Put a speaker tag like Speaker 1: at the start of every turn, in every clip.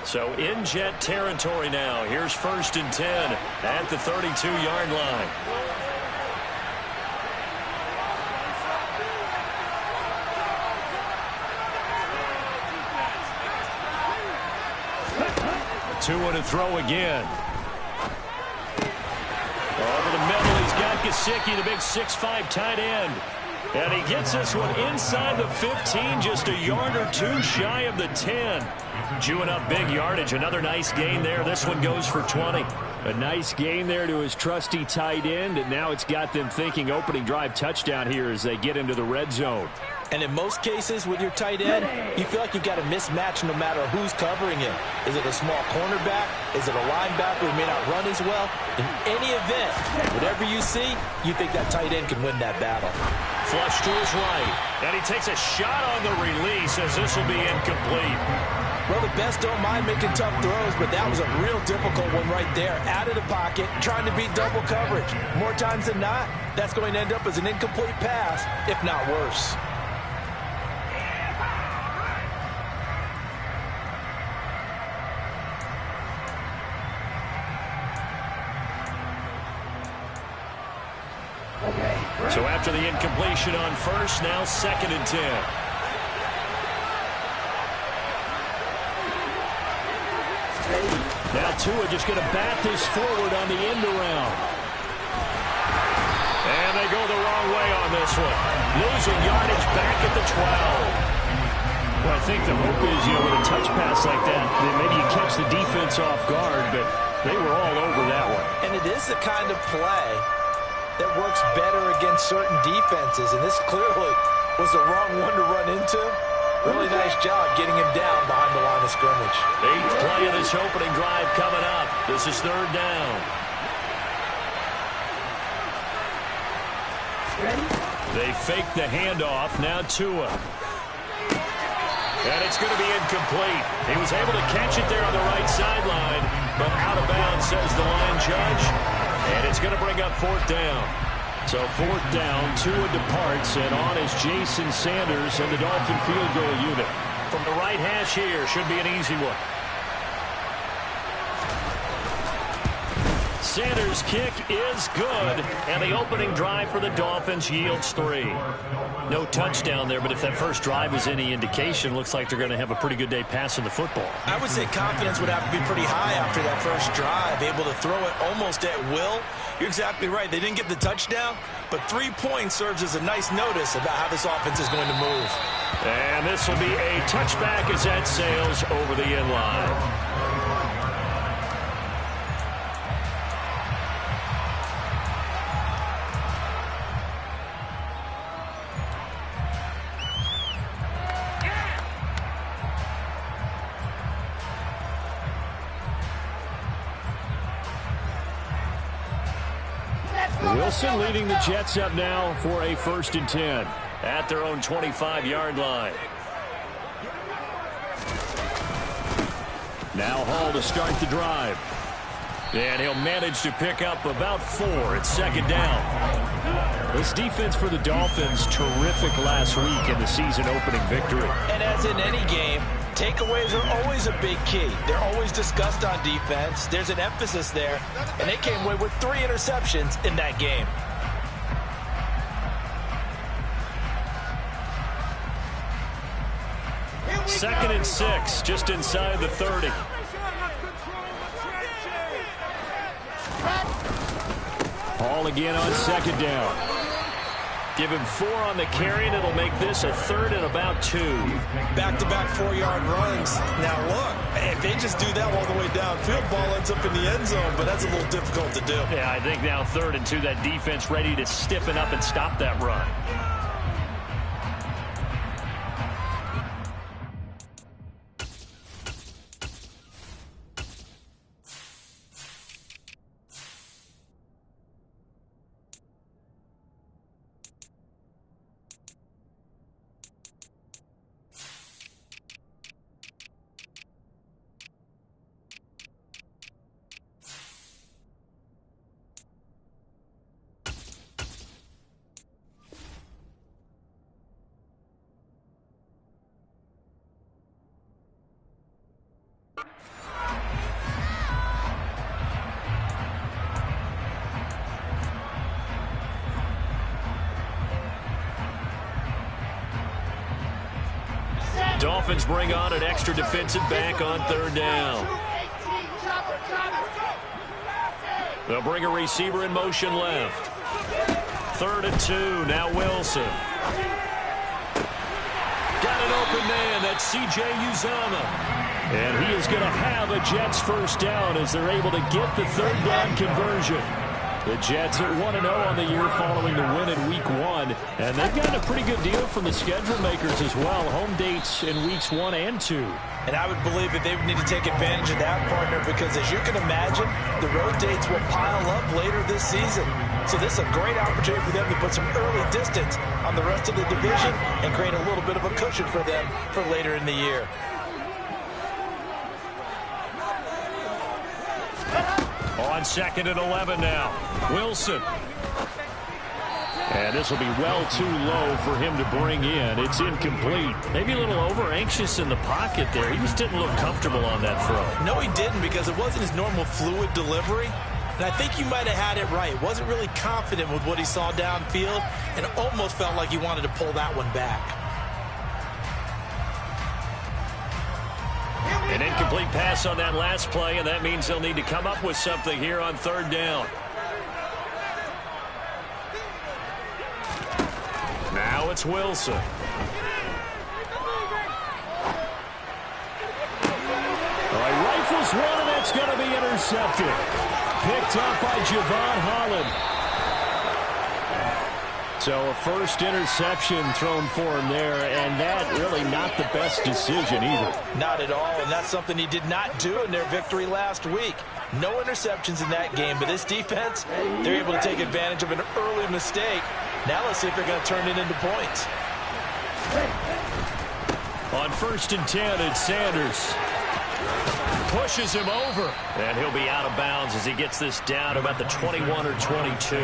Speaker 1: So in Jet territory now. Here's 1st and 10 at the 32-yard line. Tua to throw again. Over the middle, he's got Gesicki, the big 6'5" tight end. And he gets this one inside the 15, just a yard or two shy of the 10. Chewing up big yardage. Another nice gain there. This one goes for 20.
Speaker 2: A nice gain there to his trusty tight end, and now it's got them thinking opening drive touchdown here as they get into the red zone.
Speaker 3: And in most cases with your tight end, you feel like you've got a mismatch no matter who's covering him. Is it a small cornerback? Is it a linebacker who may not run as well? In any event, whatever you see, you think that tight end can win that battle.
Speaker 1: Flush to his right. And he takes a shot on the release as this will be incomplete.
Speaker 3: Well, the best don't mind making tough throws, but that was a real difficult one right there. Out of the pocket, trying to beat double coverage. More times than not, that's going to end up as an incomplete pass, if not worse.
Speaker 1: So after the incompletion on 1st, now 2nd and 10. Now Tua just going to bat this forward on the end around. And they go the wrong way on this one. Losing yardage back at the 12. Well, I think the hope is, with a touch pass like that, maybe you catch the defense off guard, but they were all over that one.
Speaker 3: And it is the kind of play that works better against certain defenses, and this clearly was the wrong one to run into. Really nice job getting him down behind the line of scrimmage.
Speaker 1: 8th play of this opening drive coming up. This is 3rd down. They fake the handoff. Now Tua. And it's going to be incomplete. He was able to catch it there on the right sideline, but out of bounds, says the line judge. And it's going to bring up 4th down. So 4th down, Tua departs, and on is Jason Sanders and the Dolphin field goal unit. From the right hash here, should be an easy one. Sanders' kick is good, and the opening drive for the Dolphins yields 3. No touchdown there, but if that first drive was any indication, looks like they're going to have a pretty good day passing the football.
Speaker 3: I would say confidence would have to be pretty high after that first drive, able to throw it almost at will. You're exactly right. They didn't get the touchdown, but 3 points serves as a nice notice about how this offense is going to move.
Speaker 1: And this will be a touchback as that sails over the end line. Wilson leading the Jets up now for a 1st and 10 at their own 25-yard line. Now Hall to start the drive. And he'll manage to pick up about 4 at 2nd down. This defense for the Dolphins, terrific last week in the season opening victory.
Speaker 3: And as in any game, takeaways are always a big key. They're always discussed on defense. There's an emphasis there, and they came away with 3 interceptions in that game.
Speaker 1: Second and 6, just inside the 30. Hall again on 2nd down. Give him 4 on the carry, and it'll make this a 3rd and about 2.
Speaker 3: Back-to-back 4-yard runs. Now, look, if they just do that all the way downfield, ball ends up in the end zone, but that's a little difficult to do.
Speaker 1: Yeah, I think now 3rd and 2, that defense ready to stiffen up and stop that run.
Speaker 2: Dolphins bring on an extra defensive back on third down. They'll bring a receiver in motion left. 3rd and 2. Now Wilson. Got an open man. That's C.J. Uzomah. And he is going to have a Jets first down as they're able to get the third down conversion. The Jets are 1-0 on the year following the win in Week 1. And they've gotten a pretty good deal from the schedule makers as well. Home dates in Weeks 1 and 2.
Speaker 3: And I would believe that they would need to take advantage of that, partner, because as you can imagine, the road dates will pile up later this season. So this is a great opportunity for them to put some early distance on the rest of the division and create a little bit of a cushion for them for later in the year.
Speaker 2: On 2nd and 11 now. Wilson. And this will be well too low for him to bring in. It's incomplete. Maybe a little over-anxious in the pocket there. He just didn't look comfortable on that throw.
Speaker 3: No, he didn't, because it wasn't his normal fluid delivery. And I think you might have had it right. Wasn't really confident with what he saw downfield and almost felt like he wanted to pull that one back.
Speaker 2: An incomplete pass on that last play, and that means they'll need to come up with something here on third down. Now it's Wilson. All right, rifles one, and that's going to be intercepted. Picked up by Javon Holland. So a first interception thrown for him there, and that really not the best decision either.
Speaker 3: Not at all, and that's something he did not do in their victory last week. No interceptions in that game, but this defense, they're able to take advantage of an early mistake. Now let's see if they're going to turn it into points.
Speaker 2: On 1st and 10, it's Sanders. Pushes him over, and he'll be out of bounds as he gets this down about the 21 or 22.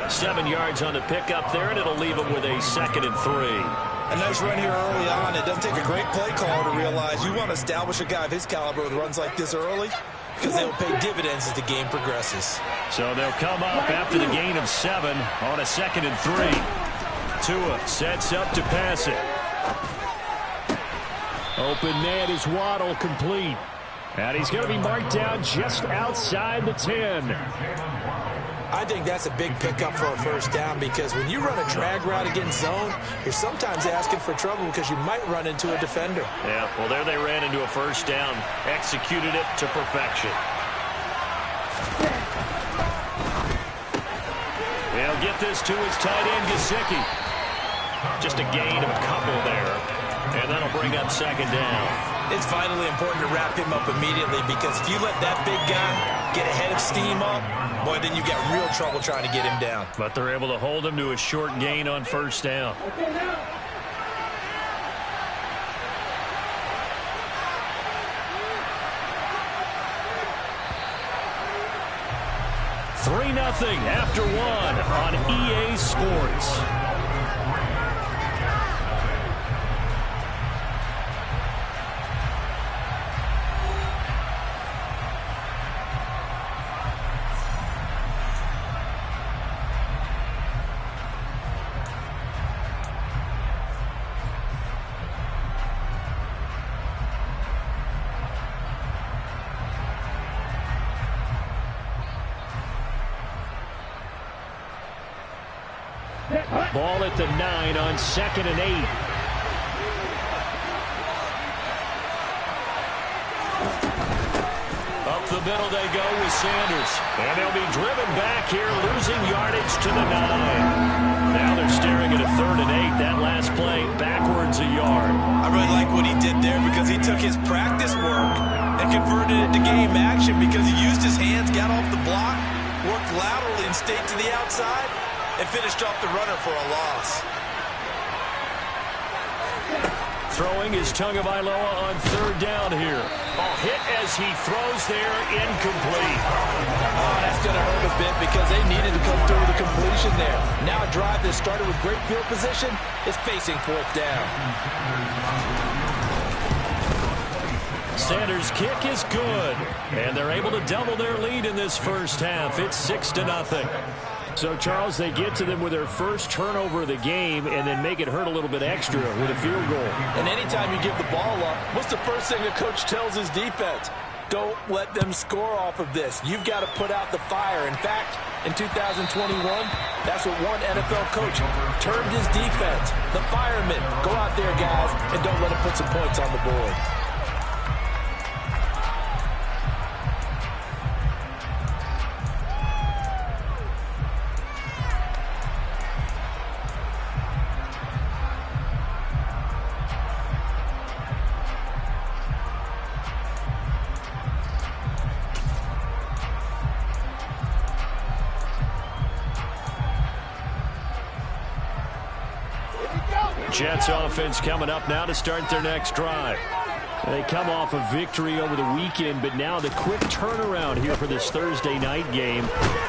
Speaker 2: 7 yards on the pickup there, and it'll leave him with a 2nd and 3.
Speaker 3: A nice run here early on. It doesn't take a great play caller to realize you want to establish a guy of his caliber with runs like this early, because they'll pay dividends as the game progresses.
Speaker 2: So they'll come up after the gain of 7 on a 2nd and 3. Tua sets up to pass it. Open man is Waddle, complete. And he's going to be marked down just outside the 10.
Speaker 3: I think that's a big pickup for a first down, because when you run a drag route against zone, you're sometimes asking for trouble because you might run into a defender.
Speaker 2: Yeah, well, there they ran into a first down. Executed it to perfection. They'll get this to his tight end, Gesicki. Just a gain of a couple there, and that'll bring up 2nd down.
Speaker 3: It's vitally important to wrap him up immediately, because if you let that big guy get ahead of steam up, boy, then you got real trouble trying to get him down.
Speaker 2: But they're able to hold him to a short gain on first down. Three 3-0 after 1 on EA Sports. Ball at the 9 on 2nd and 8. Up the middle they go with Sanders. And they'll be driven back here, losing yardage to the 9. Now they're staring at a 3rd and 8. That last play, backwards a yard.
Speaker 3: I really like what he did there, because he took his practice work and converted it to game action, because he used his hands, got off the block, worked laterally and stayed to the outside, and finished off the runner for a loss.
Speaker 2: Throwing is Tagovailoa on 3rd down here. Hit as he throws there, incomplete.
Speaker 3: Oh, that's going to hurt a bit, because they needed to come through with a completion there. Now a drive that started with great field position is facing 4th down.
Speaker 2: Sanders' kick is good, and they're able to double their lead in this first half. It's 6-0. So, Charles, they get to them with their first turnover of the game and then make it hurt a little bit extra with a field goal.
Speaker 3: And anytime you give the ball up, what's the first thing a coach tells his defense? Don't let them score off of this. You've got to put out the fire. In fact, in 2021, that's what one NFL coach termed his defense. The firemen. Go out there, guys, and don't let them put some points on the board.
Speaker 2: Jets offense coming up now to start their next drive. They come off a victory over the weekend, but now the quick turnaround here for this Thursday night game.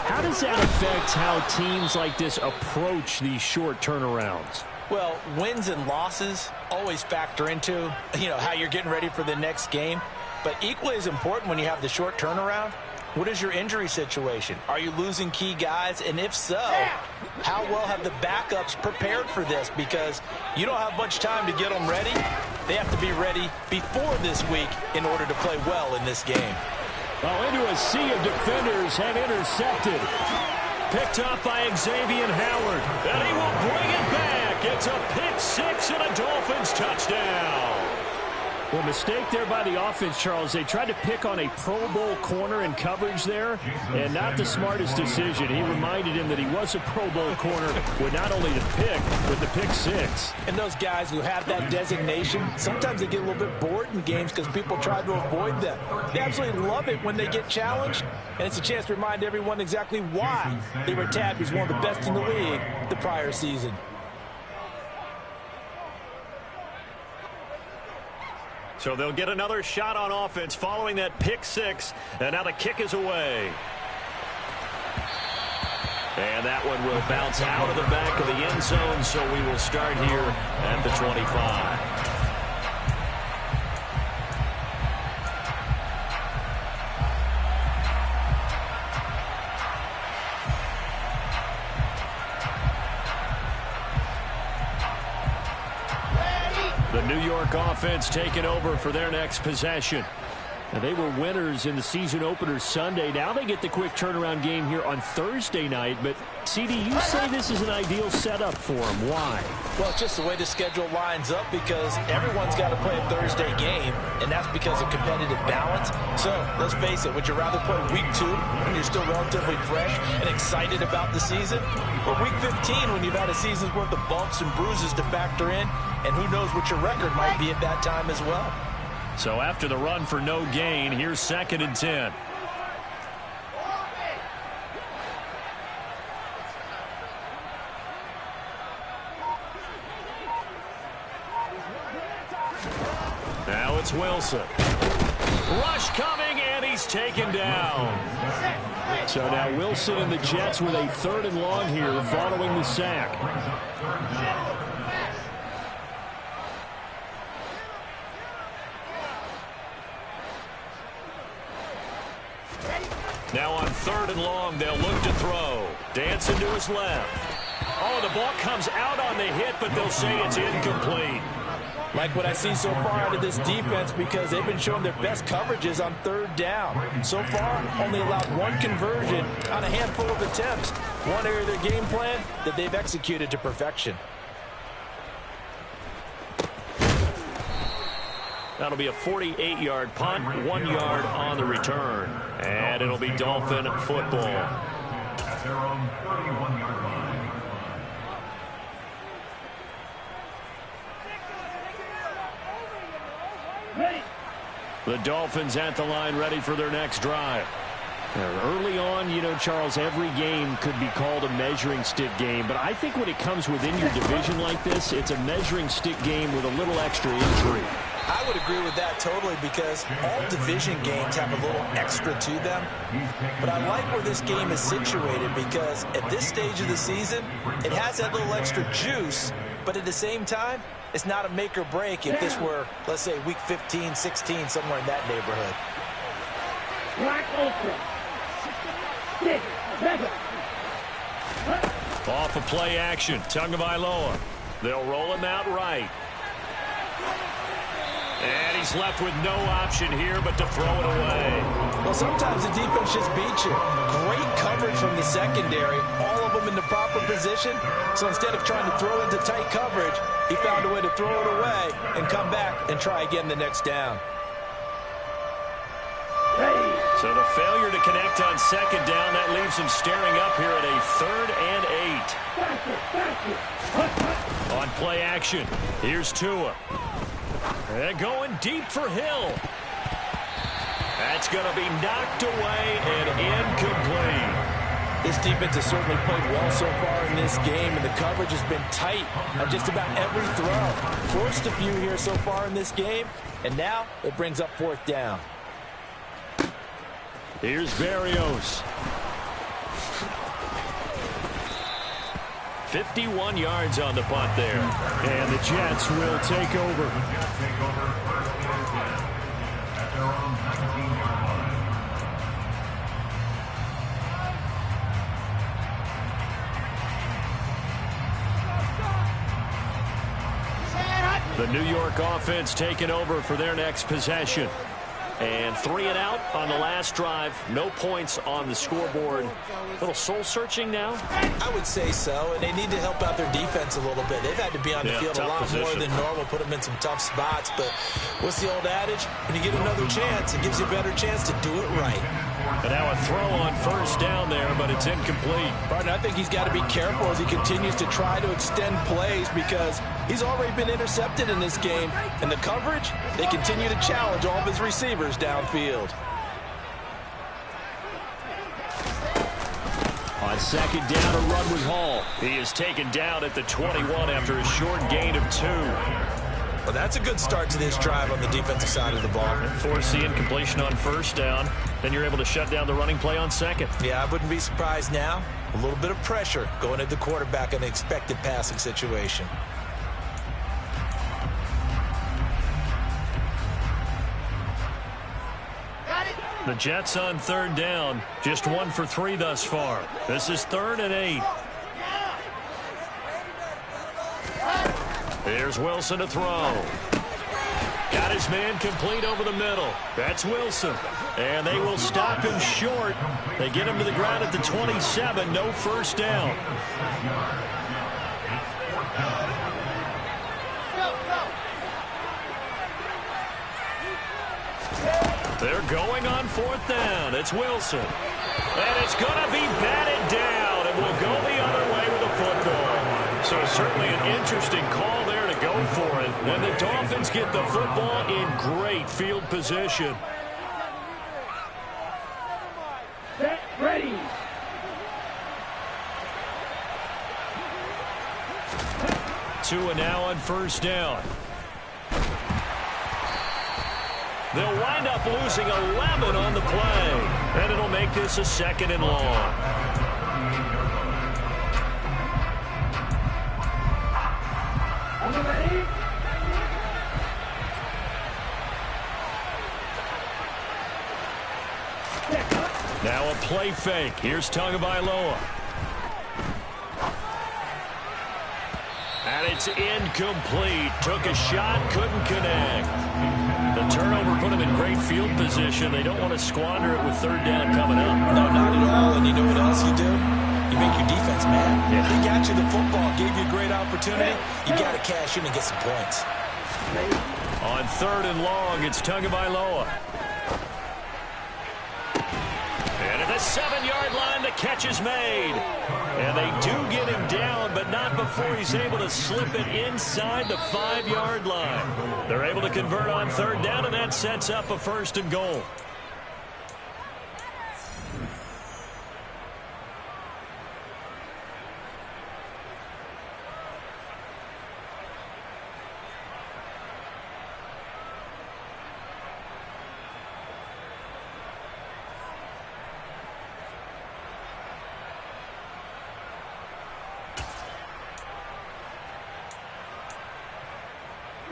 Speaker 2: How does that affect how teams like this approach these short turnarounds?
Speaker 3: Well, wins and losses always factor into, how you're getting ready for the next game. But equally as important when you have the short turnaround, what is your injury situation? Are you losing key guys? And if so, how well have the backups prepared for this? Because you don't have much time to get them ready. They have to be ready before this week in order to play well in this game.
Speaker 2: Oh, into a sea of defenders and intercepted. Picked up by Xavier Howard. And he will bring it back. It's a pick six and a Dolphins touchdown. Well, mistake there by the offense, Charles. They tried to pick on a Pro Bowl corner in coverage there, and not the smartest decision. He reminded him that he was a Pro Bowl corner with not only the pick, but the pick six.
Speaker 3: And those guys who have that designation, sometimes they get a little bit bored in games because people try to avoid them. They absolutely love it when they get challenged, and it's a chance to remind everyone exactly why they were tabbed as one of the best in the league the prior season.
Speaker 1: So they'll get another shot on offense following that pick six. And now the kick is away. And that one will bounce out of the back of the end zone. So we will start here at the 25. The New York offense taking over for their next possession. Now, they were winners in the season opener Sunday. Now they get the quick turnaround game here on Thursday night. But, CD, you say this is an ideal setup for them. Why?
Speaker 3: Well, it's just the way the schedule lines up because everyone's got to play a Thursday game, and that's because of competitive balance. So, let's face it, would you rather play week 2 when you're still relatively fresh and excited about the season? Or week 15 when you've had a season's worth of bumps and bruises to factor in, and who knows what your record might be at that time as well.
Speaker 1: So after the run for no gain, here's 2nd and 10. Now it's Wilson. Rush coming, and he's taken down.
Speaker 2: So now Wilson and the Jets with a 3rd and long here following the sack.
Speaker 1: Now on 3rd and long, they'll look to throw. Dancing to his left. Oh, the ball comes out on the hit, but they'll say it's incomplete.
Speaker 3: Like what I see so far out of this defense because they've been showing their best coverages on 3rd down. So far, only allowed 1 conversion on a handful of attempts. One area of their game plan that they've executed to perfection.
Speaker 1: That'll be a 48-yard punt, 1 yard on the return. And it'll be Dolphin football. At their own 31-yard line. The Dolphins at the line ready for their next drive.
Speaker 2: Early on, Charles, every game could be called a measuring stick game. But I think when it comes within your division like this, it's a measuring stick game with a little extra intrigue.
Speaker 3: I would agree with that totally because all division games have a little extra to them. But I like where this game is situated because at this stage of the season, it has that little extra juice. But at the same time, it's not a make or break if this were, let's say, week 15, 16, somewhere in that neighborhood.
Speaker 1: Off of play action, Tagovailoa. They'll roll him out right. And he's left with no option here but to throw it away.
Speaker 3: Well, sometimes the defense just beats you. Great coverage from the secondary, all of them in the proper position. So instead of trying to throw into tight coverage, he found a way to throw it away and come back and try again the next down.
Speaker 1: So the failure to connect on second down, that leaves him staring up here at a 3rd and 8. On play action, here's Tua. And going deep for Hill. That's going to be knocked away and incomplete.
Speaker 3: This defense has certainly played well so far in this game, and the coverage has been tight on just about every throw. Forced a few here so far in this game, and now it brings up 4th down.
Speaker 1: Here's Berrios. 51 yards on the punt there. And the Jets will take over. The New York offense taking over for their next possession. And 3 and out on the last drive. No points on the scoreboard. A little soul-searching now?
Speaker 3: I would say so, and they need to help out their defense a little bit. They've had to be on the field a lot more than normal, put them in some tough spots. But what's the old adage? When you get another chance, it gives you a better chance to do it right.
Speaker 1: And now a throw on 1st down there, but it's incomplete.
Speaker 3: Partner, I think he's got to be careful as he continues to try to extend plays because he's already been intercepted in this game. And the coverage, they continue to challenge all of his receivers downfield.
Speaker 1: On 2nd down, a run with Hall. He is taken down at the 21 after a short gain of 2.
Speaker 3: Well, that's a good start to this drive on the defensive side of the ball.
Speaker 1: Force the incompletion on 1st down. Then you're able to shut down the running play on 2nd.
Speaker 3: Yeah, I wouldn't be surprised now. A little bit of pressure going at the quarterback in an expected passing situation.
Speaker 1: The Jets on 3rd down. Just 1 for 3 thus far. This is 3rd and 8. Here's Wilson to throw. Got his man complete over the middle. That's Wilson. And they will stop him short. They get him to the ground at the 27. No 1st down. They're going on 4th down. It's Wilson. And it's going to be batted down. And will go the other way with the football. So certainly an interesting call there to go for it. When the Dolphins get the football in great field position.
Speaker 4: Set, ready.
Speaker 1: Tua now on 1st down. They'll wind up losing 11 on the play. And it'll make this a 2nd and long. Now a play fake. Here's Tagovailoa. And it's incomplete. Took a shot, couldn't connect. The turnover put him in great field position. They don't want to squander it with 3rd down coming up.
Speaker 3: No, not at all. And you know what else you do? You make your defense mad.
Speaker 1: Yeah.
Speaker 3: They got you the football, gave you a great opportunity. You got to cash in and get some points.
Speaker 1: On 3rd and long, it's Tagovailoa. And at the 7-yard line, the catch is made. And they do get him down, but not before he's able to slip it inside the 5-yard line. They're able to convert on 3rd down, and that sets up a 1st and goal.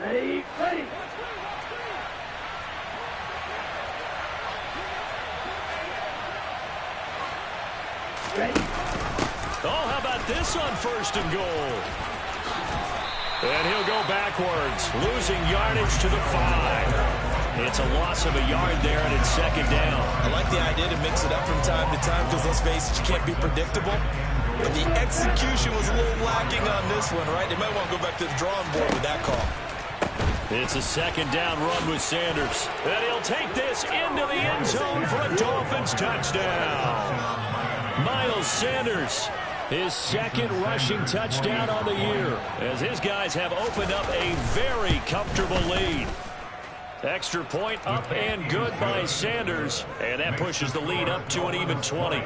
Speaker 4: Ready, ready. Ready.
Speaker 2: Oh, how about this on 1st and goal? And he'll go backwards, losing yardage to the 5. It's a loss of a yard there, and it's 2nd down.
Speaker 3: I like the idea to mix it up from time to time because, let's face it, you can't be predictable. But the execution was a little lacking on this one, right? They might want to go back to the drawing board with that call.
Speaker 2: It's a 2nd down run with Sanders. And he'll take this into the end zone for a Dolphins touchdown. Miles Sanders, his 2nd rushing touchdown on the year, as his guys have opened up a very comfortable lead. Extra point up and good by Sanders, and that pushes the lead up to an even 20.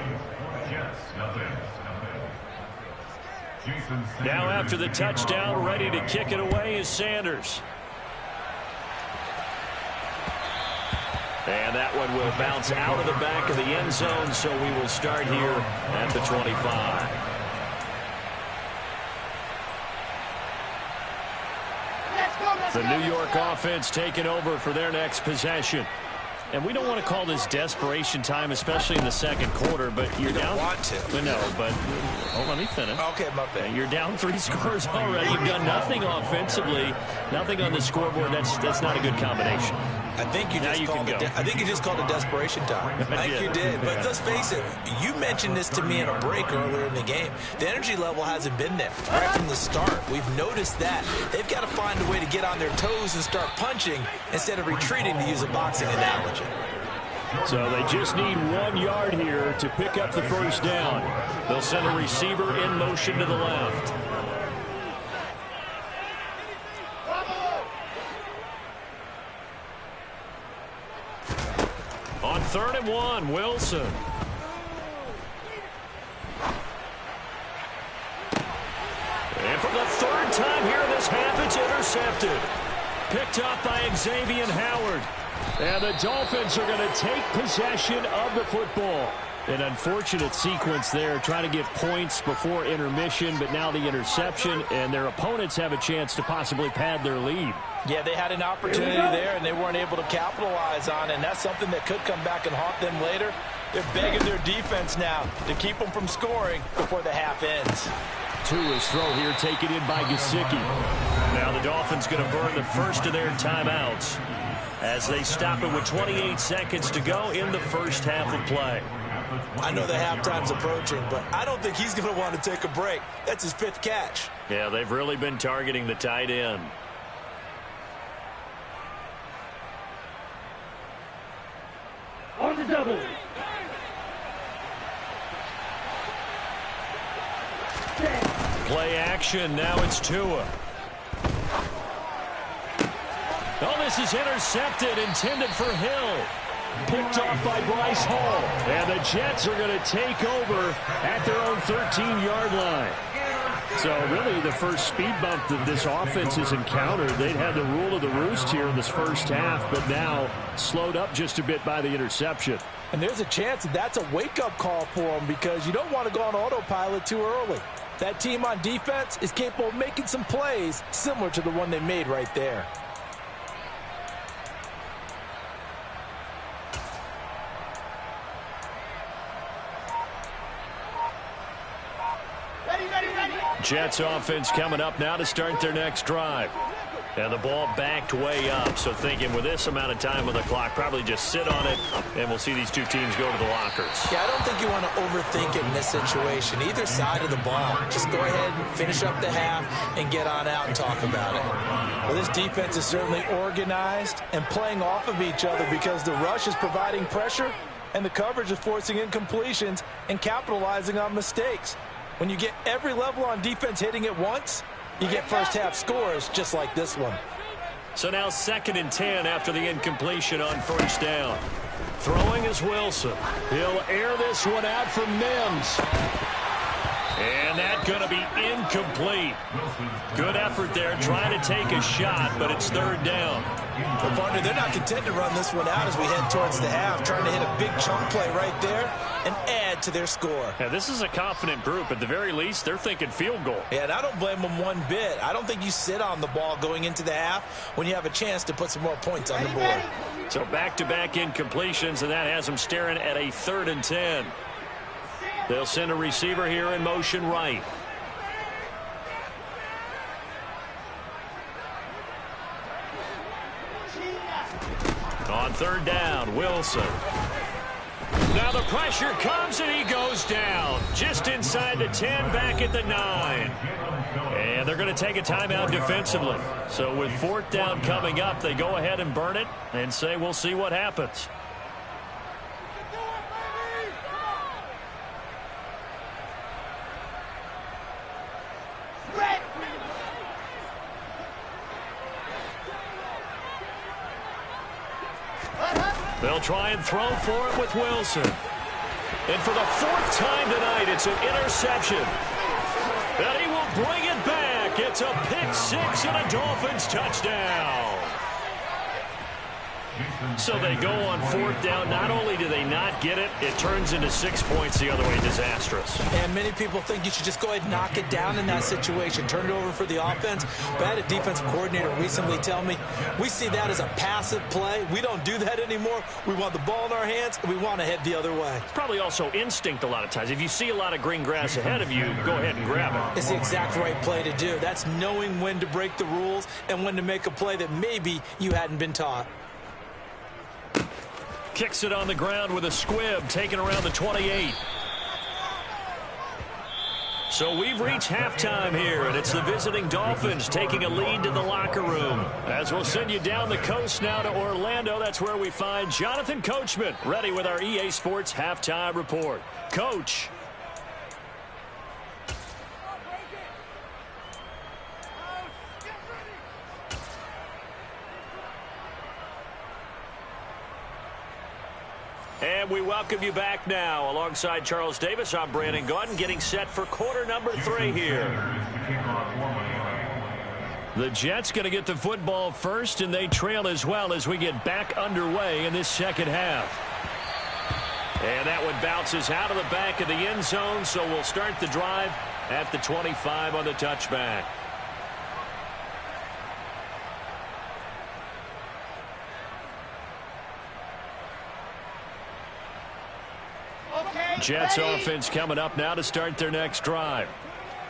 Speaker 2: Now after the touchdown, ready to kick it away is Sanders. And that one will bounce out of the back of the end zone, so we will start here at the 25. The New York offense taking over for their next possession. And we don't want to call this desperation time, especially in the 2nd quarter, but you're down.
Speaker 3: Want to.
Speaker 2: No, but let me finish.
Speaker 3: Okay, my bad.
Speaker 2: You're down 3 scores already. You've done nothing offensively, nothing on the scoreboard. That's not a good combination.
Speaker 3: I think you just called it desperation time. I think you did. But let's face it, you mentioned this to me in a break earlier in the game. The energy level hasn't been there right from the start. We've noticed that. They've got to find a way to get on their toes and start punching instead of retreating, to use a boxing analogy.
Speaker 2: So they just need 1 yard here to pick up the 1st down. They'll send a receiver in motion to the left. On 3rd and 1, Wilson. And for the 3rd time here in this half, it's intercepted. Picked up by Xavier Howard. And the Dolphins are going to take possession of the football. An unfortunate sequence there, trying to get points before intermission, but now the interception, and their opponents have a chance to possibly pad their lead.
Speaker 3: Yeah, they had an opportunity there, and they weren't able to capitalize on it, and that's something that could come back and haunt them later. They're begging their defense now to keep them from scoring before the half ends.
Speaker 2: Tua's throw here taken in by Gesicki. Now the Dolphins going to burn the first of their timeouts as they stop it with 28 seconds to go in the first half of play.
Speaker 3: I know the halftime's approaching, but I don't think he's going to want to take a break. That's his 5th catch.
Speaker 2: Yeah, they've really been targeting the tight end.
Speaker 4: On the double.
Speaker 2: Play action. Now it's Tua. Oh, this is intercepted, intended for Hill. Picked off by Bryce Hall. And the Jets are going to take over at their own 13-yard line. So really the first speed bump that this offense has encountered. They'd had the rule of the roost here in this first half, but now slowed up just a bit by the interception.
Speaker 3: And there's a chance that that's a wake-up call for them, because you don't want to go on autopilot too early. That team on defense is capable of making some plays similar to the one they made right there.
Speaker 2: Jets offense coming up now to start their next drive. And the ball backed way up, so thinking with this amount of time on the clock, probably just sit on it, and we'll see these two teams go to the lockers.
Speaker 3: Yeah, I don't think you want to overthink it in this situation. Either side of the ball, just go ahead and finish up the half and get on out and talk about it. Well, this defense is certainly organized and playing off of each other, because the rush is providing pressure and the coverage is forcing incompletions and capitalizing on mistakes. When you get every level on defense hitting at once, you get first half scores just like this one.
Speaker 2: So now 2nd and 10 after the incompletion on 1st down. Throwing is Wilson. He'll air this one out for Mims. And that's going to be incomplete. Good effort there trying to take a shot, but it's 3rd down.
Speaker 3: Well, partner, they're not content to run this one out as we head towards the half, trying to hit a big chunk play right there and add to their score.
Speaker 2: Yeah, this is a confident group. At the very least, they're thinking field goal.
Speaker 3: Yeah, and I don't blame them one bit. I don't think you sit on the ball going into the half when you have a chance to put some more points on the board. So
Speaker 2: back-to-back incompletions, and that has them staring at a 3rd and 10.
Speaker 1: They'll send a receiver here in motion right. On third down, Wilson. Now the pressure comes and he goes down. Just inside the 10, back at the 9. And they're going to take a timeout defensively. So with fourth down coming up, they go ahead and burn it and say we'll see what happens. They'll try and throw for it with Wilson. And for the fourth time tonight, it's an interception. And he will bring it back. It's a pick six and a Dolphins touchdown. So they go on fourth down. Not only do they not get it, it turns into 6 points the other way. Disastrous.
Speaker 3: And many people think you should just go ahead and knock it down in that situation. Turn it over for the offense. But I had a defensive coordinator recently tell me, we see that as a passive play. We don't do that anymore. We want the ball in our hands, and we want to head the other way.
Speaker 1: It's probably also instinct a lot of times. If you see a lot of green grass ahead of you, go ahead and grab it.
Speaker 3: It's the exact right play to do. That's knowing when to break the rules and when to make a play that maybe you hadn't been taught.
Speaker 1: Kicks it on the ground with a squib, taken around the 28. So we've reached halftime here, and it's the visiting Dolphins taking a lead to the locker room. As we'll send you down the coast now to Orlando, that's where we find Jonathan Coachman, ready with our EA Sports halftime report. Coach. And we welcome you back now. Alongside Charles Davis, I'm Brandon Gaudin, getting set for quarter number 3 here. The Jets going to get the football first, and they trail as well as we get back underway in this second half. And that one bounces out of the back of the end zone, so we'll start the drive at the 25 on the touchback. Jets offense coming up now to start their next drive.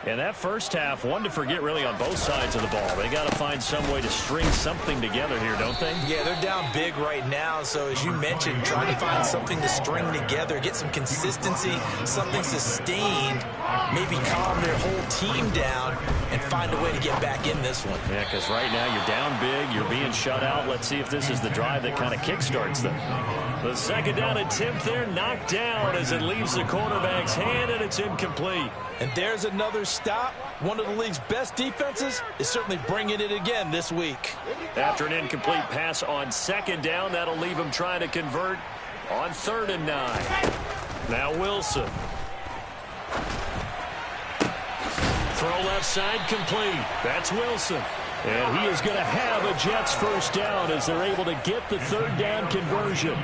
Speaker 1: And that first half, one to forget really on both sides of the ball. They got to find some way to string something together here, don't they?
Speaker 3: Yeah, they're down big right now. So as you mentioned, trying to find something to string together, get some consistency, something sustained, maybe calm their whole team down and find a way to get back in this one.
Speaker 1: Yeah, because right now you're down big, you're being shut out. Let's see if this is the drive that kind of kickstarts them. The second down attempt there, knocked down as it leaves the quarterback's hand, and it's incomplete.
Speaker 3: And there's another stop. One of the league's best defenses is certainly bringing it again this week.
Speaker 1: After an incomplete pass on second down, that'll leave him trying to convert on 3rd and 9. Now Wilson. Throw left side complete. That's Wilson. And he is going to have a Jets first down as they're able to get the 3rd down conversion.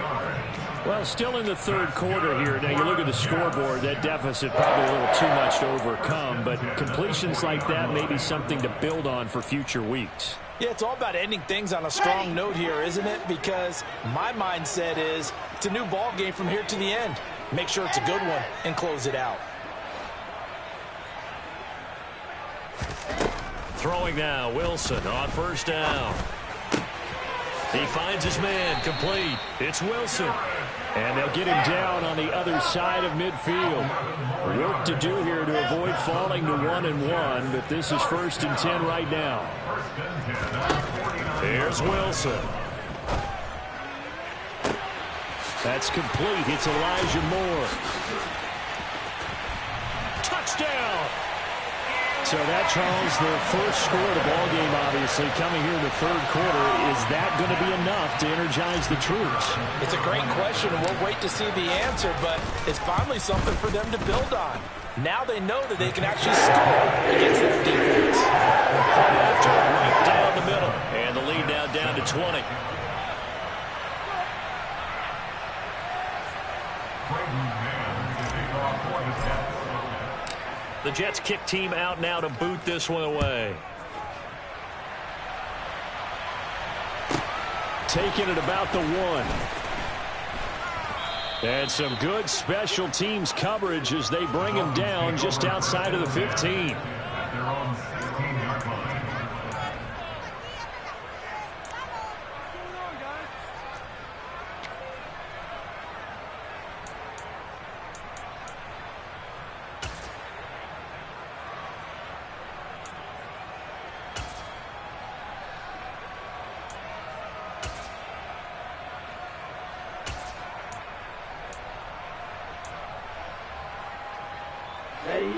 Speaker 1: Well, still in the third quarter here. Now, you look at the scoreboard, that deficit probably a little too much to overcome, but completions like that may be something to build on for future weeks.
Speaker 3: Yeah, it's all about ending things on a strong note here, isn't it? Because my mindset is it's a new ball game from here to the end. Make sure it's a good one and close it out.
Speaker 1: Throwing now, Wilson on first down. He finds his man, complete. It's Wilson. And they'll get him down on the other side of midfield. Work to do here to avoid falling to 1-1, but this is 1st and 10 right now. Here's Wilson. That's complete. It's Elijah Moore. Touchdown! So that, Charles, their first score of the ball game, obviously, coming here in the third quarter. Is that going to be enough to energize the troops?
Speaker 3: It's a great question, and we'll wait to see the answer, but it's finally something for them to build on. Now they know that they can actually score against that defense.
Speaker 1: After right down the middle, and the lead now down to 20. The Jets kick team out now to boot this one away. Taking it about the 1.
Speaker 2: And some good special teams coverage as they bring him down just outside of the 15.
Speaker 5: They're on 16-yard line.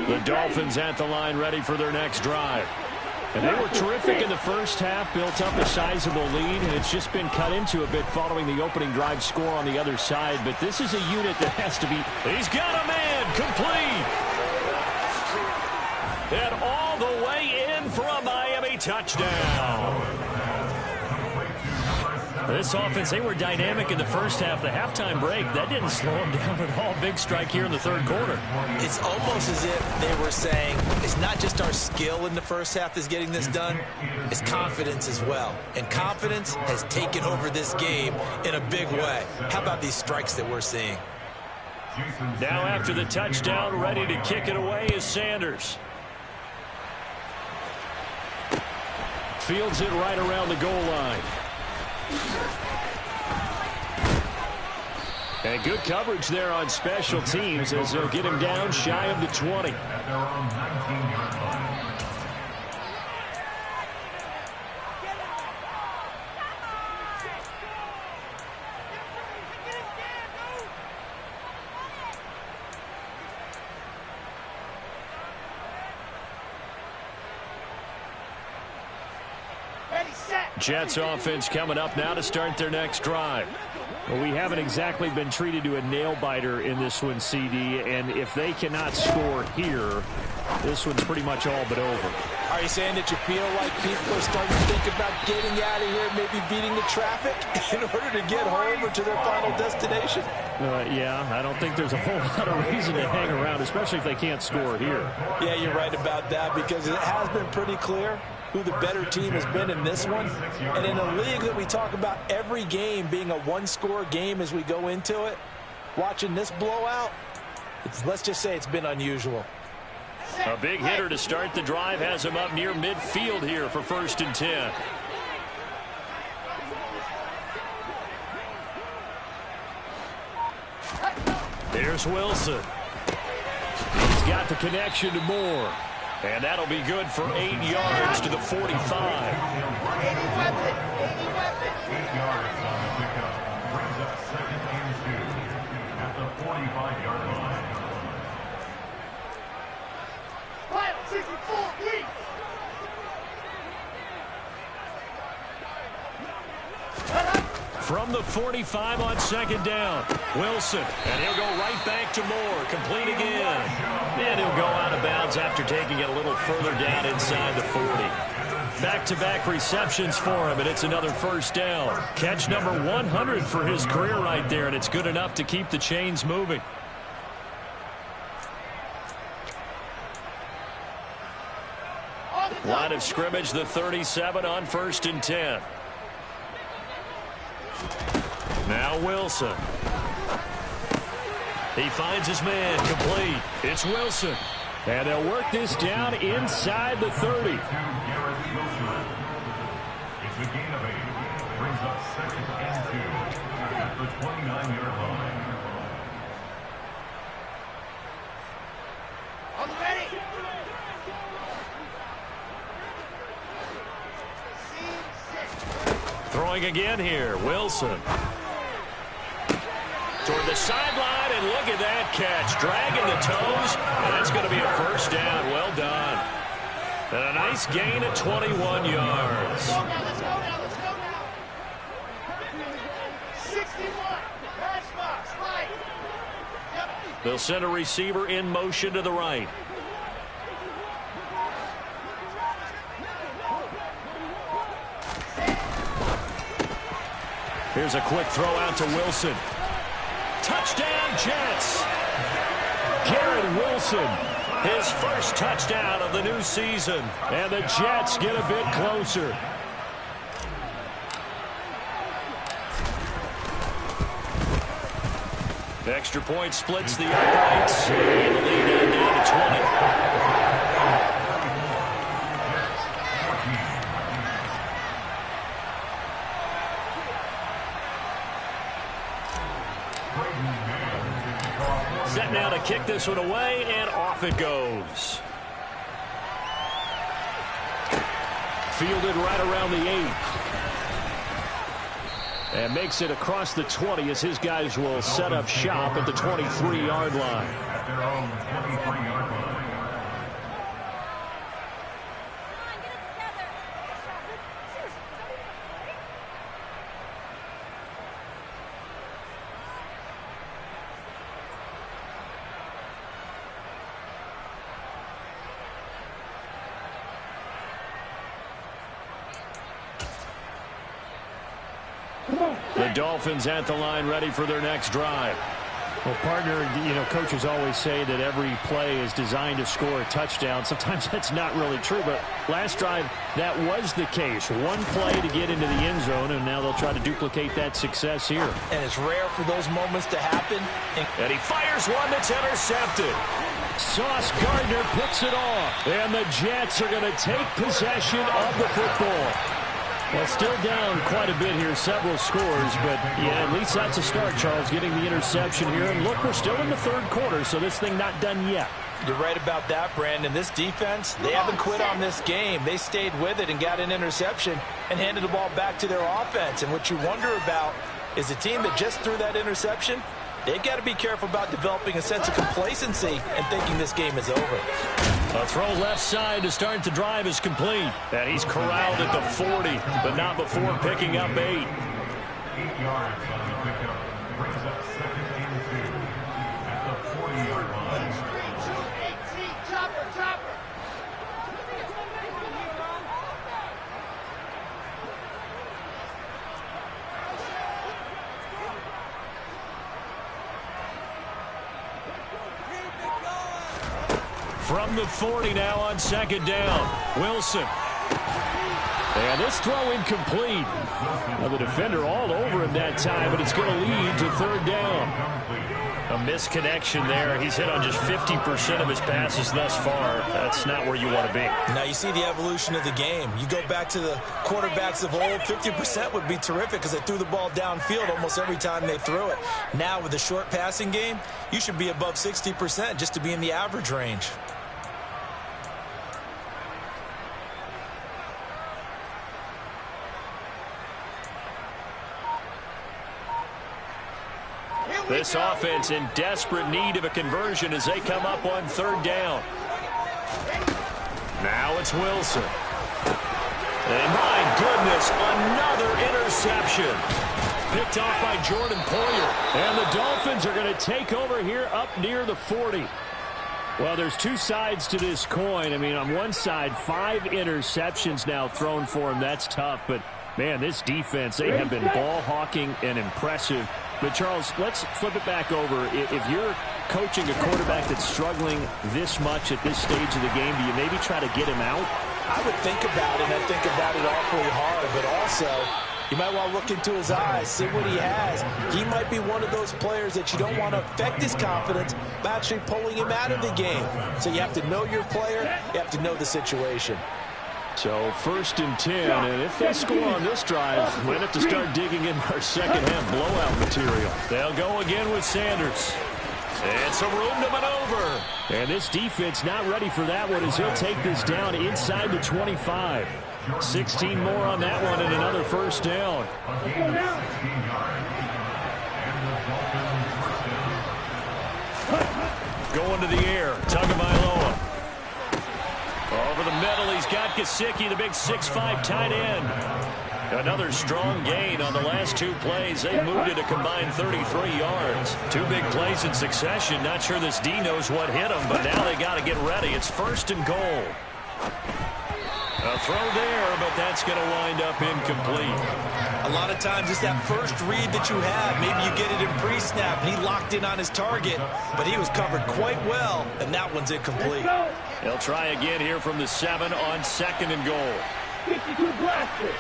Speaker 2: The Dolphins at the line ready for their next drive. And they were terrific in the first half, built up a sizable lead, and it's just been cut into a bit following the opening drive score on the other side. But this is a unit that has to be... He's got a man complete. And all the way in for a Miami touchdown. This offense, they were dynamic in the first half. The halftime break, that didn't slow them down at all. Big strike here in the third quarter.
Speaker 3: It's almost as if they were saying, it's not just our skill in the first half that's getting this done, it's confidence as well. And confidence has taken over this game in a big way. How about these strikes that we're seeing?
Speaker 2: Now after the touchdown, ready to kick it away is Sanders. Fields it right around the goal line. And good coverage there on special teams as they'll get him down shy of the 20.
Speaker 5: They're on 19-yard line.
Speaker 2: Jets offense coming up now to start their next drive. Well, we haven't exactly been treated to a nail-biter in this one, CD, and if they cannot score here, this one's pretty much all but over.
Speaker 3: Are you saying that you feel like people are starting to think about getting out of here, maybe beating the traffic in order to get home or to their final destination?
Speaker 2: Yeah, I don't think there's a whole lot of reason to hang around, especially if they can't score here.
Speaker 3: Yeah, you're right about that, because it has been pretty clear who the better team has been in this one. And in a league that we talk about every game being a one-score game as we go into it, watching this blowout, let's just say it's been unusual.
Speaker 2: A big hitter to start the drive has him up near midfield here for 1st and 10. Here's Wilson. He's got the connection to Moore. And that'll be good for 8 yards to the 45.
Speaker 5: 8 yards on the pickup. Brings up 2nd and 2 at the 45-yard line.
Speaker 4: Final 64, please.
Speaker 2: From the 45 on 2nd down, Wilson, and he'll go right back to Moore, complete again. And he'll go out of bounds after taking it a little further down inside the 40. Back-to-back receptions for him, and it's another 1st down. Catch number 100 for his career right there, and it's good enough to keep the chains moving. Line of scrimmage, the 37 on 1st and 10. Now Wilson. He finds his man, complete. It's Wilson. And they'll work this down inside the 30.
Speaker 5: It's a gain of 8. Brings up 2nd and 2 at the 29-yard line.
Speaker 4: On the ready.
Speaker 2: Throwing again here, Wilson. Toward the sideline, and look at that catch. Dragging the toes, and that's going to be a 1st down. Well done. And a nice gain of 21 yards.
Speaker 4: Let's go now. 61. Pass box, right. Yep.
Speaker 2: They'll send a receiver in motion to the right. Here's a quick throw out to Wilson. Touchdown, Jets. Garrett Wilson, his 1st touchdown of the new season. And the Jets get a bit closer. Extra point splits the uprights. And the lead down to 20. Set now to kick this one away, and off it goes. Fielded right around the 8. And makes it across the 20 as his guys will set up shop at the 23-yard line.
Speaker 5: At their own 23-yard line.
Speaker 2: The Dolphins at the line, ready for their next drive.
Speaker 1: Well, partner, coaches always say that every play is designed to score a touchdown. Sometimes that's not really true, but last drive, that was the case. One play to get into the end zone, and now they'll try to duplicate that success here.
Speaker 3: And it's rare for those moments to happen.
Speaker 2: And he fires one that's intercepted. Sauce Gardner picks it off. And the Jets are going to take possession of the football.
Speaker 1: Well, still down quite a bit here, several scores, but yeah, at least that's a start, Charles, getting the interception here. And look, we're still in the third quarter, so this thing not done yet.
Speaker 3: You're right about that, Brandon. This defense, they haven't quit on this game. They stayed with it and got an interception and handed the ball back to their offense. And what you wonder about is a team that just threw that interception, they've got to be careful about developing a sense of complacency and thinking this game is over.
Speaker 2: A throw left side to start the drive is complete. And he's corralled at the 40, but not before picking up 8.
Speaker 5: 8 yards on the pickup. Brings up second and 2 at the 40-yard line.
Speaker 4: Screen, shoot, 18, chopper, chopper.
Speaker 2: From the 40 now on second down. Wilson. And this throw incomplete. Well, the defender all over him that time, but it's going to lead to third down. A misconnection there. He's hit on just 50% of his passes thus far. That's not where you want to be.
Speaker 3: Now you see the evolution of the game. You go back to the quarterbacks of old, 50% would be terrific because they threw the ball downfield almost every time they threw it. Now with the short passing game, you should be above 60% just to be in the average range.
Speaker 2: This offense in desperate need of a conversion as they come up on third down. Now it's Wilson. And my goodness, another interception. Picked off by Jordan Poyer. And the Dolphins are going to take over here up near the 40. Well, there's two sides to this coin. I mean, on one side, 5 interceptions now thrown for him. That's tough. But, man, this defense, they have been ball hawking and impressive. But, Charles, let's flip it back over. If you're coaching a quarterback that's struggling this much at this stage of the game, do you maybe try to get him out?
Speaker 3: I would think about it, and I think about it awfully hard. But also, you might want to look into his eyes, see what he has. He might be one of those players that you don't want to affect his confidence by actually pulling him out of the game. So you have to know your player. You have to know the situation.
Speaker 2: So 1st and 10, and if they score on this drive, we have to start digging in our second-half blowout material. They'll go again with Sanders. And some room to maneuver. And this defense not ready for that one as he'll take this down inside the 25. 16 more on that one and another first down. Going to the air, Tagovailoa. Over the middle, he's got Gesicki, the big 6'5" tight end. Another strong gain on the last 2 plays. They moved it a combined 33 yards. 2 big plays in succession. Not sure this D knows what hit them, but now they got to get ready. It's 1st and goal. A throw there, but that's going to wind up incomplete.
Speaker 3: A lot of times it's that first read that you have. Maybe you get it in pre-snap, and he locked in on his target, but he was covered quite well, and that one's incomplete.
Speaker 2: They'll try again here from the 7 on 2nd and goal.
Speaker 4: 52 blasted.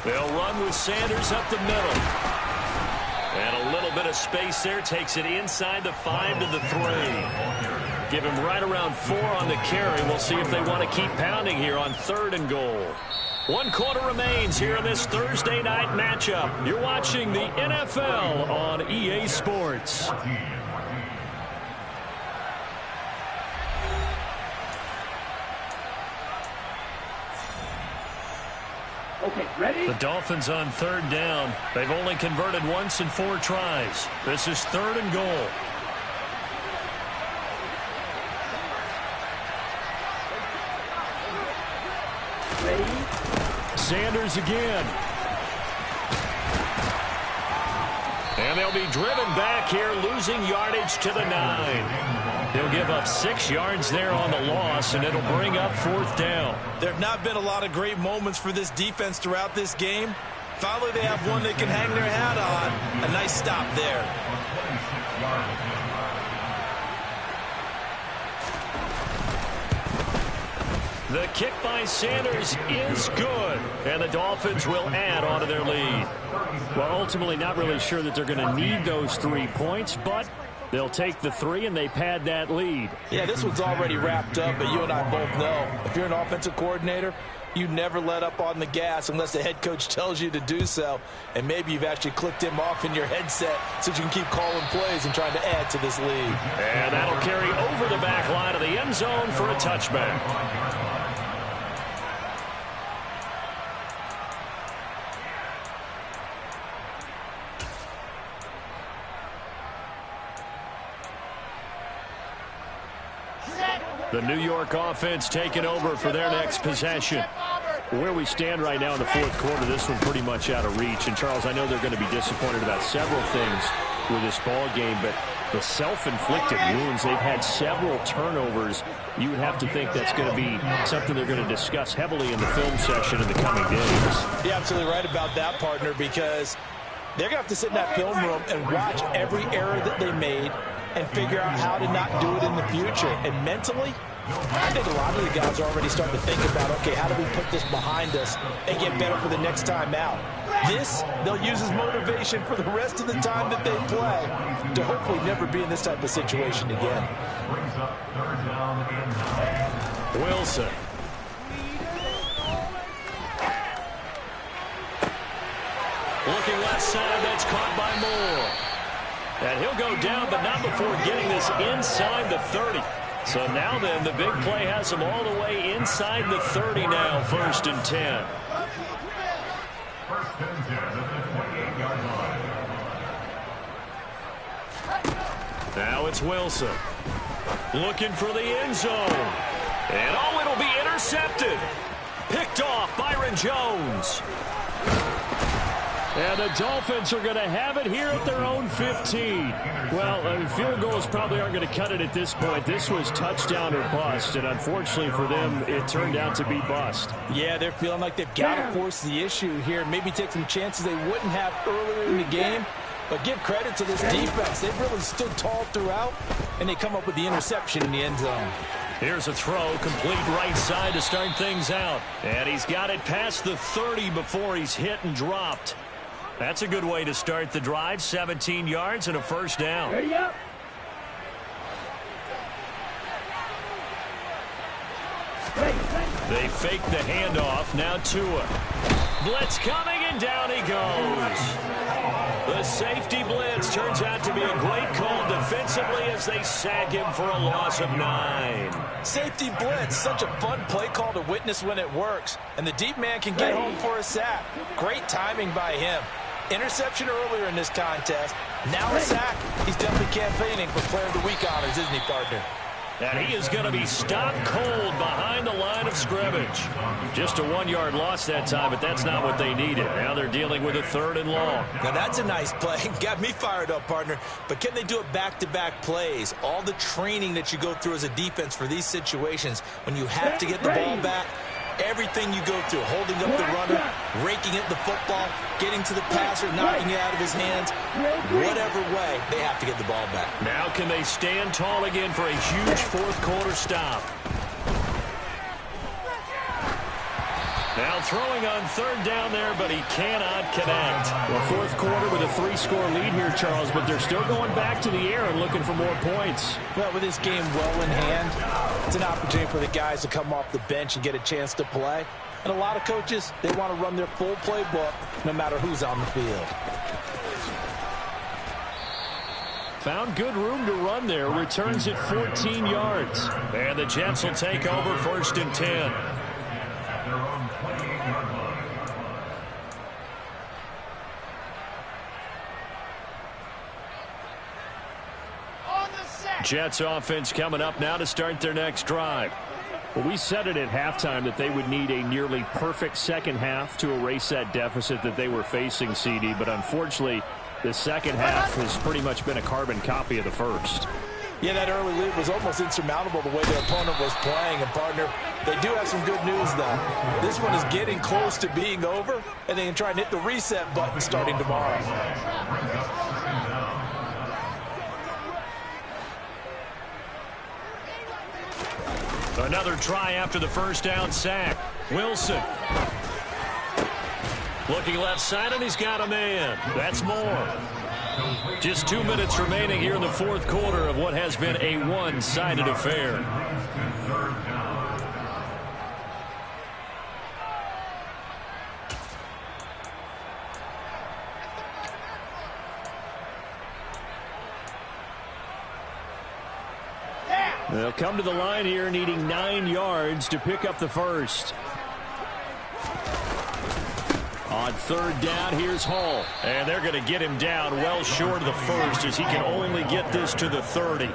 Speaker 2: They'll run with Sanders up the middle. And a little bit of space there takes it inside the 5 to the 3. Give him right around 4 on the carry. We'll see if they want to keep pounding here on 3rd and goal. 1 quarter remains here in this Thursday night matchup. You're watching the NFL on EA Sports.
Speaker 4: Okay, ready?
Speaker 2: The Dolphins on 3rd down. They've only converted once in 4 tries. This is 3rd and goal.
Speaker 4: Ready?
Speaker 2: Sanders again. And they'll be driven back here, losing yardage to the 9. He'll give up 6 yards there on the loss, and it'll bring up 4th down.
Speaker 3: There have not been a lot of great moments for this defense throughout this game. Finally, they have one they can hang their hat on. A nice stop there.
Speaker 2: The kick by Sanders is good, and the Dolphins will add onto their lead. Well, ultimately, not really sure that they're going to need those 3 points, but they'll take the 3 and they pad that lead.
Speaker 3: Yeah, this one's already wrapped up, but you and I both know if you're an offensive coordinator, you never let up on the gas unless the head coach tells you to do so. And maybe you've actually clicked him off in your headset so you can keep calling plays and trying to add to this lead.
Speaker 2: And that'll carry over the back line of the end zone for a touchback. The New York offense taking over for their next possession. Where we stand right now in the 4th quarter, this one pretty much out of reach. And, Charles, I know they're going to be disappointed about several things with this ball game, but the self-inflicted wounds, they've had several turnovers. You would have to think that's going to be something they're going to discuss heavily in the film session in the coming days.
Speaker 3: You're absolutely right about that, partner, because they're going to have to sit in that film room and watch every error that they made and figure out how to not do it in the future. And mentally, I think a lot of the guys are already starting to think about, okay, how do we put this behind us and get better for the next time out? This, they'll use as motivation for the rest of the time that they play to hopefully never be in this type of situation again.
Speaker 2: Wilson. Looking left side, that's caught by Moore. And he'll go down, but not before getting this inside the 30. So now then, the big play has him all the way inside the 30 now, 1st and 10. Now it's Wilson. Looking for the end zone. And oh, it'll be intercepted. Picked off Byron Jones. And the Dolphins are going to have it here at their own 15. Well, field goals probably aren't going to cut it at this point. This was touchdown or bust, and unfortunately for them, it turned out to be bust.
Speaker 3: Yeah, they're feeling like they've got to force the issue here, maybe take some chances they wouldn't have earlier in the game. But give credit to this defense. They've really stood tall throughout, and they come up with the interception in the end zone.
Speaker 2: Here's a throw, complete right side to start things out. And he's got it past the 30 before he's hit and dropped. That's a good way to start the drive. 17 yards and a 1st down.
Speaker 4: Ready up.
Speaker 2: They fake the handoff. Now Tua. Blitz coming, and down he goes. The safety blitz turns out to be a great call defensively as they sack him for a loss of 9.
Speaker 3: Safety blitz, such a fun play call to witness when it works. And the deep man can get home for a sack. Great timing by him. Interception earlier in this contest. Now a sack. He's definitely campaigning for Player of the Week honors, isn't he, partner?
Speaker 2: And he is going to be stopped cold behind the line of scrimmage. Just a 1-yard loss that time, but that's not what they needed. Now they're dealing with a 3rd and long.
Speaker 3: Now that's a nice play. Got me fired up, partner. But can they do it back-to-back plays? All the training that you go through as a defense for these situations, when you have to get the ball back, everything you go through, holding up the runner, raking at the football, getting to the passer, knocking it out of his hands, whatever way, they have to get the ball back.
Speaker 2: Now can they stand tall again for a huge 4th quarter stop? Now throwing on third down there, but he cannot connect.
Speaker 1: Well, fourth quarter with a 3-score lead here, Charles, but they're still going back to the air and looking for more points.
Speaker 3: Well, with this game well in hand, it's an opportunity for the guys to come off the bench and get a chance to play. And a lot of coaches, they want to run their full playbook no matter who's on the field.
Speaker 2: Found good room to run there. Returns it 14 yards. And the Jets will take over 1st and 10. Jets offense coming up now to start their next drive.
Speaker 1: Well, we said it at halftime that they would need a nearly perfect second half to erase that deficit that they were facing, CD, but unfortunately the second half has pretty much been a carbon copy of the first.
Speaker 3: Yeah, that early lead was almost insurmountable the way their opponent was playing. And, partner, they do have some good news, though. This one is getting close to being over, and they can try and hit the reset button starting tomorrow.
Speaker 2: Another try after the first down sack. Wilson. Looking left side, and he's got a man. That's more. Just 2 minutes remaining here in the fourth quarter of what has been a one-sided affair.
Speaker 1: They'll come to the line here needing 9 yards to pick up the first. On third down, here's Hall.
Speaker 2: And they're going to get him down well short of the first as he can only get this to the 30.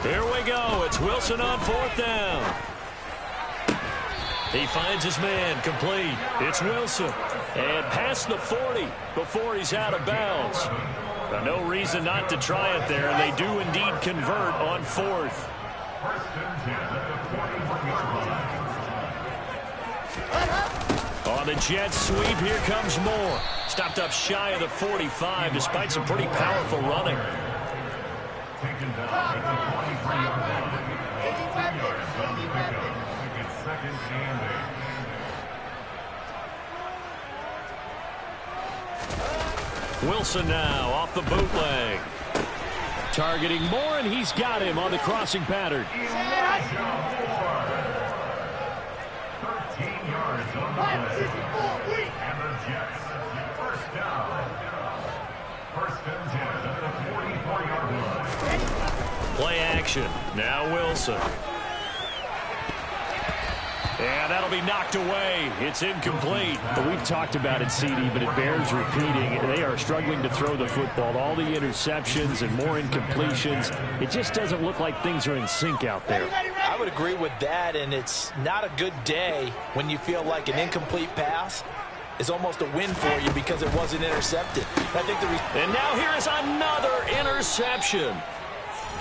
Speaker 2: Here we go. It's Wilson on fourth down. He finds his man, complete. It's Wilson. And past the 40 before he's out of bounds. Now, no reason not to try it there, and they do indeed convert on fourth. On the Jets sweep, here comes Moore. Stopped up shy of the 45 despite some pretty powerful running.
Speaker 5: Taken down at the 23-yard line. 18 yards on the pickup. It's 2nd and 8.
Speaker 2: Wilson now off the bootleg.
Speaker 1: Targeting Moore, and he's got him on the crossing pattern.
Speaker 5: 13 yards on the play. And the Jets, first down. 1st and 10 at the 44-yard line.
Speaker 2: Play action. Now Wilson. And that'll be knocked away. It's incomplete.
Speaker 1: But we've talked about it, CD, but it bears repeating. They are struggling to throw the football. All the interceptions and more incompletions. It just doesn't look like things are in sync out there.
Speaker 3: I would agree with that, and it's not a good day when you feel like an incomplete pass is almost a win for you because it wasn't intercepted. I think
Speaker 2: and now here is another interception.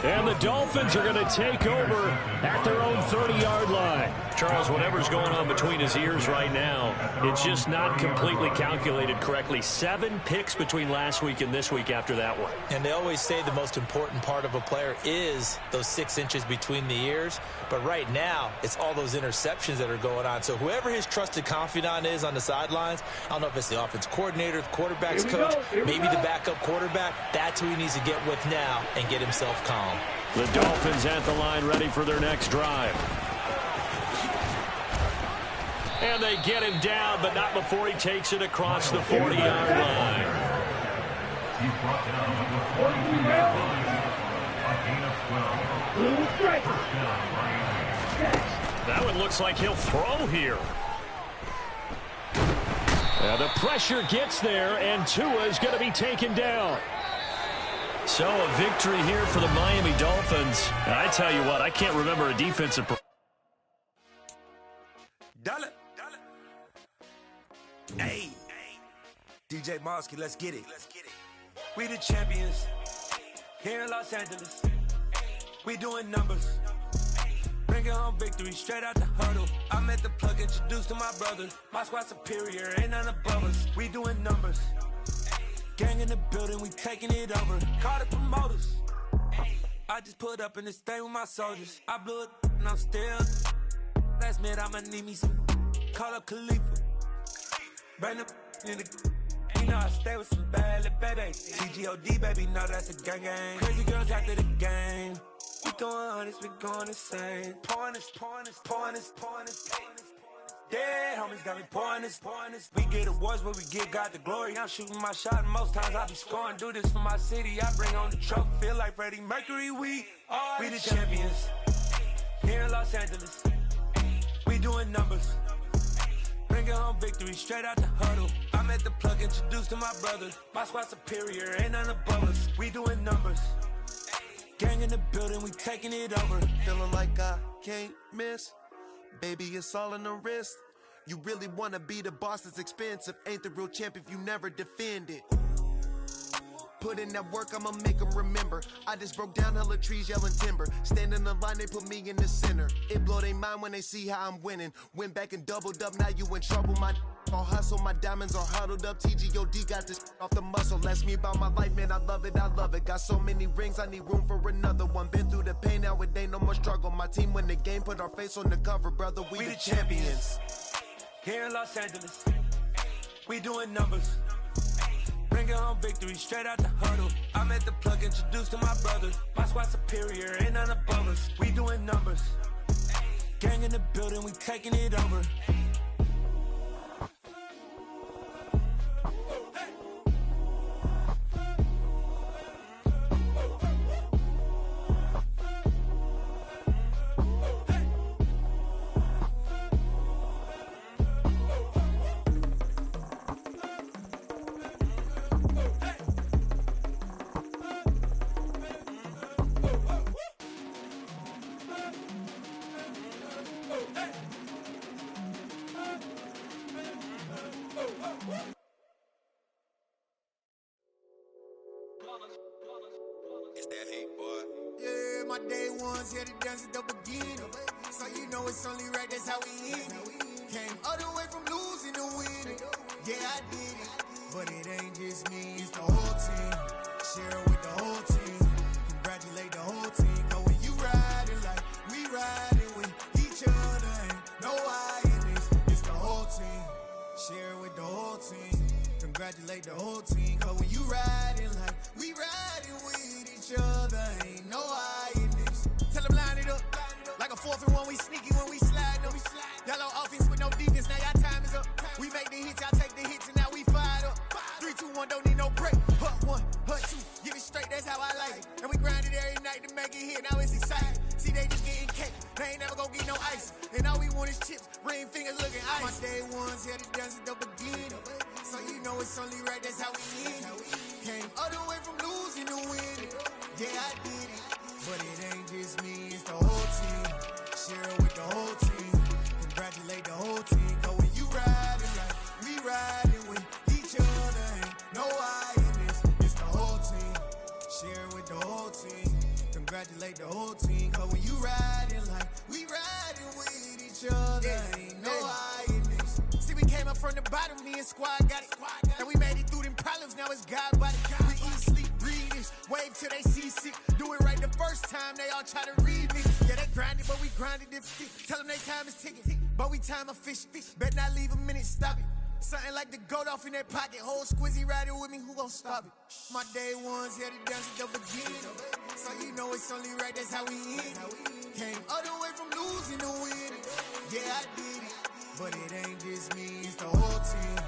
Speaker 1: And the Dolphins are going to take over at their own 30-yard line.
Speaker 2: Charles, whatever's going on between his ears right now, it's just not completely calculated correctly. 7 picks between last week and this week after that one.
Speaker 3: And they always say the most important part of a player is those 6 inches between the ears. But right now, it's all those interceptions that are going on. So whoever his trusted confidant is on the sidelines, I don't know if it's the offense coordinator, the quarterback's coach, maybe the backup quarterback, that's who he needs to get with now and get himself calm.
Speaker 2: The Dolphins at the line ready for their next drive. And they get him down, but not before he takes it across the 40-yard line.
Speaker 5: He's brought down at the 42-yard line. A gain of 12. First down, Miami.
Speaker 2: That one looks like he'll throw here.
Speaker 1: The pressure gets there, and Tua is going to be taken down.
Speaker 2: So a victory here for the Miami Dolphins. And I tell you what, I can't remember a defensive
Speaker 6: Hey, DJ Mosky, let's get it. We the champions here in Los Angeles. We doing numbers. Bring Bringing home victory straight out the huddle. I'm at the plug, introduced to my brother. My squad superior, ain't none above us. We doing numbers. Gang in the building, we taking it over. Call the promoters. I just put up in this thing with my soldiers. I blew it and I'm still. Last minute I'ma need me some. Call up Khalifa. Bring the in the. You know I stay with some bad little baby. TGOD baby, know that's a gang gang. Crazy girls after the game. We going honest, we going insane. Pouring this. Dead homies got me pouring this. We get awards, but we give God the glory. I'm shooting my shot, and most times I be scoring. Do this for my city, I bring on the trophy. Feel like Freddie Mercury, we the champions. Here in Los Angeles, we doing numbers. Bringing home victory straight out the huddle. I'm at the plug, introduced to my brother. My squad superior, ain't none above us. We doing numbers. Gang in the building, we taking it over.
Speaker 7: Feeling like I can't miss. Baby, it's all in the wrist. You really wanna be the boss, it's expensive. Ain't the real champ if you never defend it. Put in that work, I'ma make them remember. I just broke down hella trees, yelling timber. Stand in the line, they put me in the center. It blow their mind when they see how I'm winning. Went back and doubled up, now you in trouble. My all hustle, my diamonds are huddled up. TGOD got this off the muscle. Ask me about my life, man, I love it. Got so many rings, I need room for another one. Been through the pain, now it ain't no more struggle. My team win the game, put our face on the cover, brother. We the champions.
Speaker 6: Here in Los Angeles, we doing numbers. Bringing home victory straight out the huddle. I'm at the plug, introduced to my brother. My squad superior, ain't none above us. We doing numbers. Gang in the building, we taking it over.
Speaker 7: It's that hate, boy.
Speaker 8: Yeah, my day ones here to dance at the beginning. So you know it's only right, that's how we end it. Came all the way from losing to winning. Yeah, I did it. But it ain't just me, it's the whole team. Share with the whole team. Congratulate the whole team. Cause when you riding like we riding with each other, ain't no I in this. It's the whole team. Share with the whole team. Congratulate the whole team. Cause when you riding like we riding with each other, ain't no I in this. Tell them line it up. Like a 4th and 1, we sneaky when we slide them. Yellow offense with no defense, now y'all time is up. We make the hits, y'all take the hits, and now we fired up. 3, 2, 1, don't need no break. Hut 1, hut 2, get it straight, that's how I like it. And we grind it every night to make it hit, now it's exciting. See, they just getting cake, they ain't never gonna get no ice. And all we want is chips, ring fingers looking ice. My day ones here to dance at the beginning. So you know it's only right, that's how we end it. Came all the way from losing to winning. Yeah, I did it. But it ain't just me, it's the whole team. Share with the whole team. Congratulate the whole team. Cause when you riding like we riding with each other, ain't no I in this. It's the whole team. Share with the whole team. Congratulate the whole team. Cause when you riding like we riding with each other, ain't no I in this. See, we came up from the bottom, me and squad got it. And we made it through them problems, now it's God body. We eat, sleep, breathe this. Wave till they see sick. Do it right the first time, they all try to read me. Yeah, they grinded, but we grinded it. Tell them they time is ticking, but we time a fish. Bet not leave a minute, stop it. Something like the goat off in their pocket. Whole squizzy riding with me, who gon' stop it? My day ones here to dance at the beginning. So you know it's only right, that's how we end it. Came all the way from losing to winning. Yeah, I did it. But it ain't just me, it's the whole team.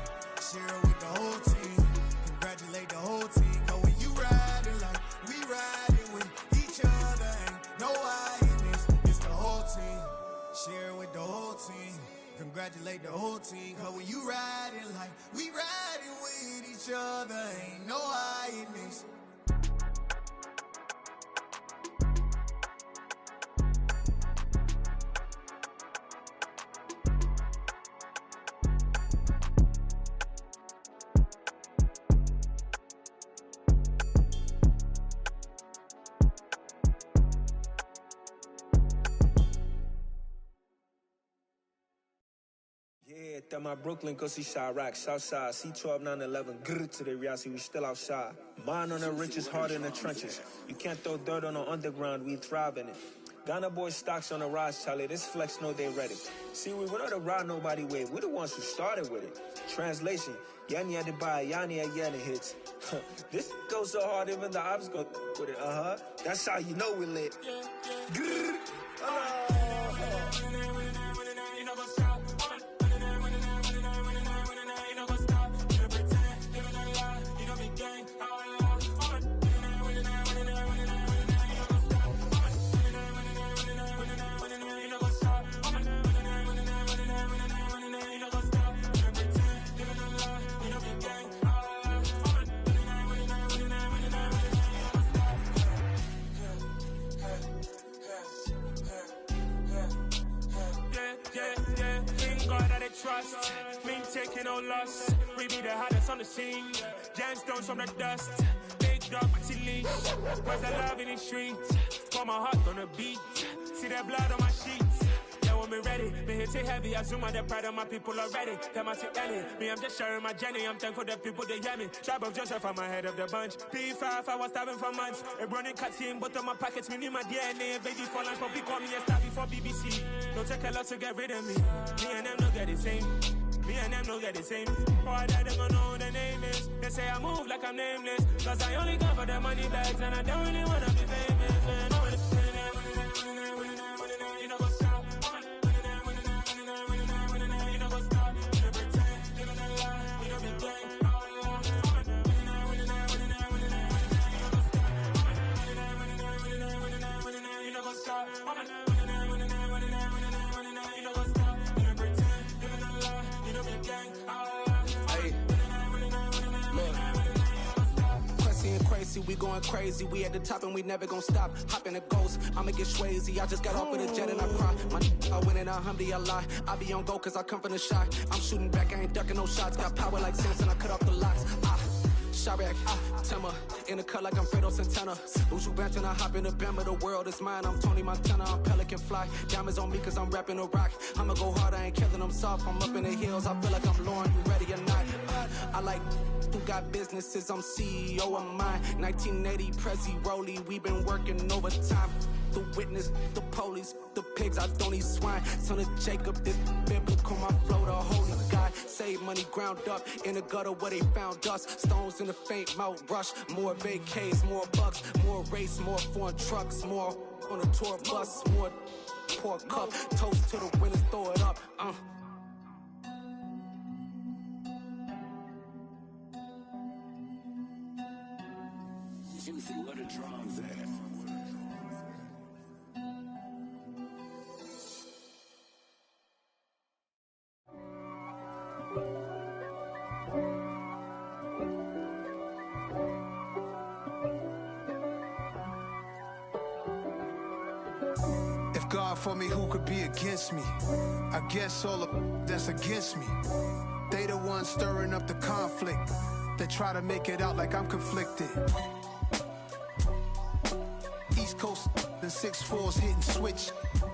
Speaker 8: Share with the whole team. Congratulate the whole team. Cause when you riding like we riding with each other, ain't no I in this. It's the whole team. Share with the whole team. Congratulate the whole team. Cause when you riding like we riding with each other, ain't no I in this.
Speaker 9: That my Brooklyn, go see Chirac, Southside, C12, 911, grrr to the reality, we still outside. Mine on the riches, hard in the trenches. You can't throw dirt on the underground, we thrive in it. Ghana boys stocks on the rise, Charlie, this flex know they ready. See, we not the ride nobody wave, we the ones who started with it. Translation, Yani had to buy, Yani had Yanni hits. This goes so hard, even the ops go with it, That's how you know we lit. Grrr.
Speaker 6: Trust, me taking no loss. We be the hottest on the scene. Gemstones from the dust. Big dog, pretty leash. Where's the love in the streets? Pour my heart on the beat. See that blood on my sheets. Yeah, when me ready, me hit it heavy. I zoom out the pride of my people already. Them I see Ellie. Me, I'm just sharing my journey. I'm thankful the people they hear me. Tribe of Joseph, I'm ahead of the bunch. P5, I was starving for months. A running cutscene, but on my pockets, me need my DNA. Baby for lunch, but call me a star before BBC. Don't take a lot to get rid of me. Me and them don't get the same. Me and them don't get the same. Boy, that they gon' know who the name is. They say I move like I'm nameless. Cause I only come for the money bags. And I don't really wanna be famous, man. You know what's up? You know what's up? You pretend, living a lie. You know be gang. You know what's up?
Speaker 10: Crazy, we going crazy. We at the top and we never gonna stop. Hop in a ghost, I'ma get swayzy. I just got off with a jet and I cry. I win in a Humvee, I lie. I be on go cause I come from the shot. I'm shooting back, I ain't ducking no shots. Got power like Samson, I cut off the locks. Chirac, Timmer, in the cut like I'm Fredo Santana. Uju Banton, I hop in the Bama, the world is mine. I'm Tony Montana, I'm Pelican Fly. Diamonds on me cause I'm rapping a rock. I'ma go hard, I ain't killing them soft. I'm up in the hills, I feel like I'm Lauren, you ready or not? I like who got businesses, I'm CEO of mine. 1980 Prezi Rolly, we been working overtime. The witness, the police, the pigs, I don't eat swine. Son of Jacob, this biblical, my flow, the holy God. Save money ground up in the gutter where they found us. Stones in the faint mouth rush. More vacays, more bucks, more race, more foreign trucks, more on a tour bus, more pour cup. Toast to the winners, throw it up.
Speaker 2: Juicy, where the drums at?
Speaker 11: If God for me, who could be against me? I guess all of that's against me. They the ones stirring up the conflict. They try to make it out like I'm conflicted. East Coast and 6'4's hitting switch.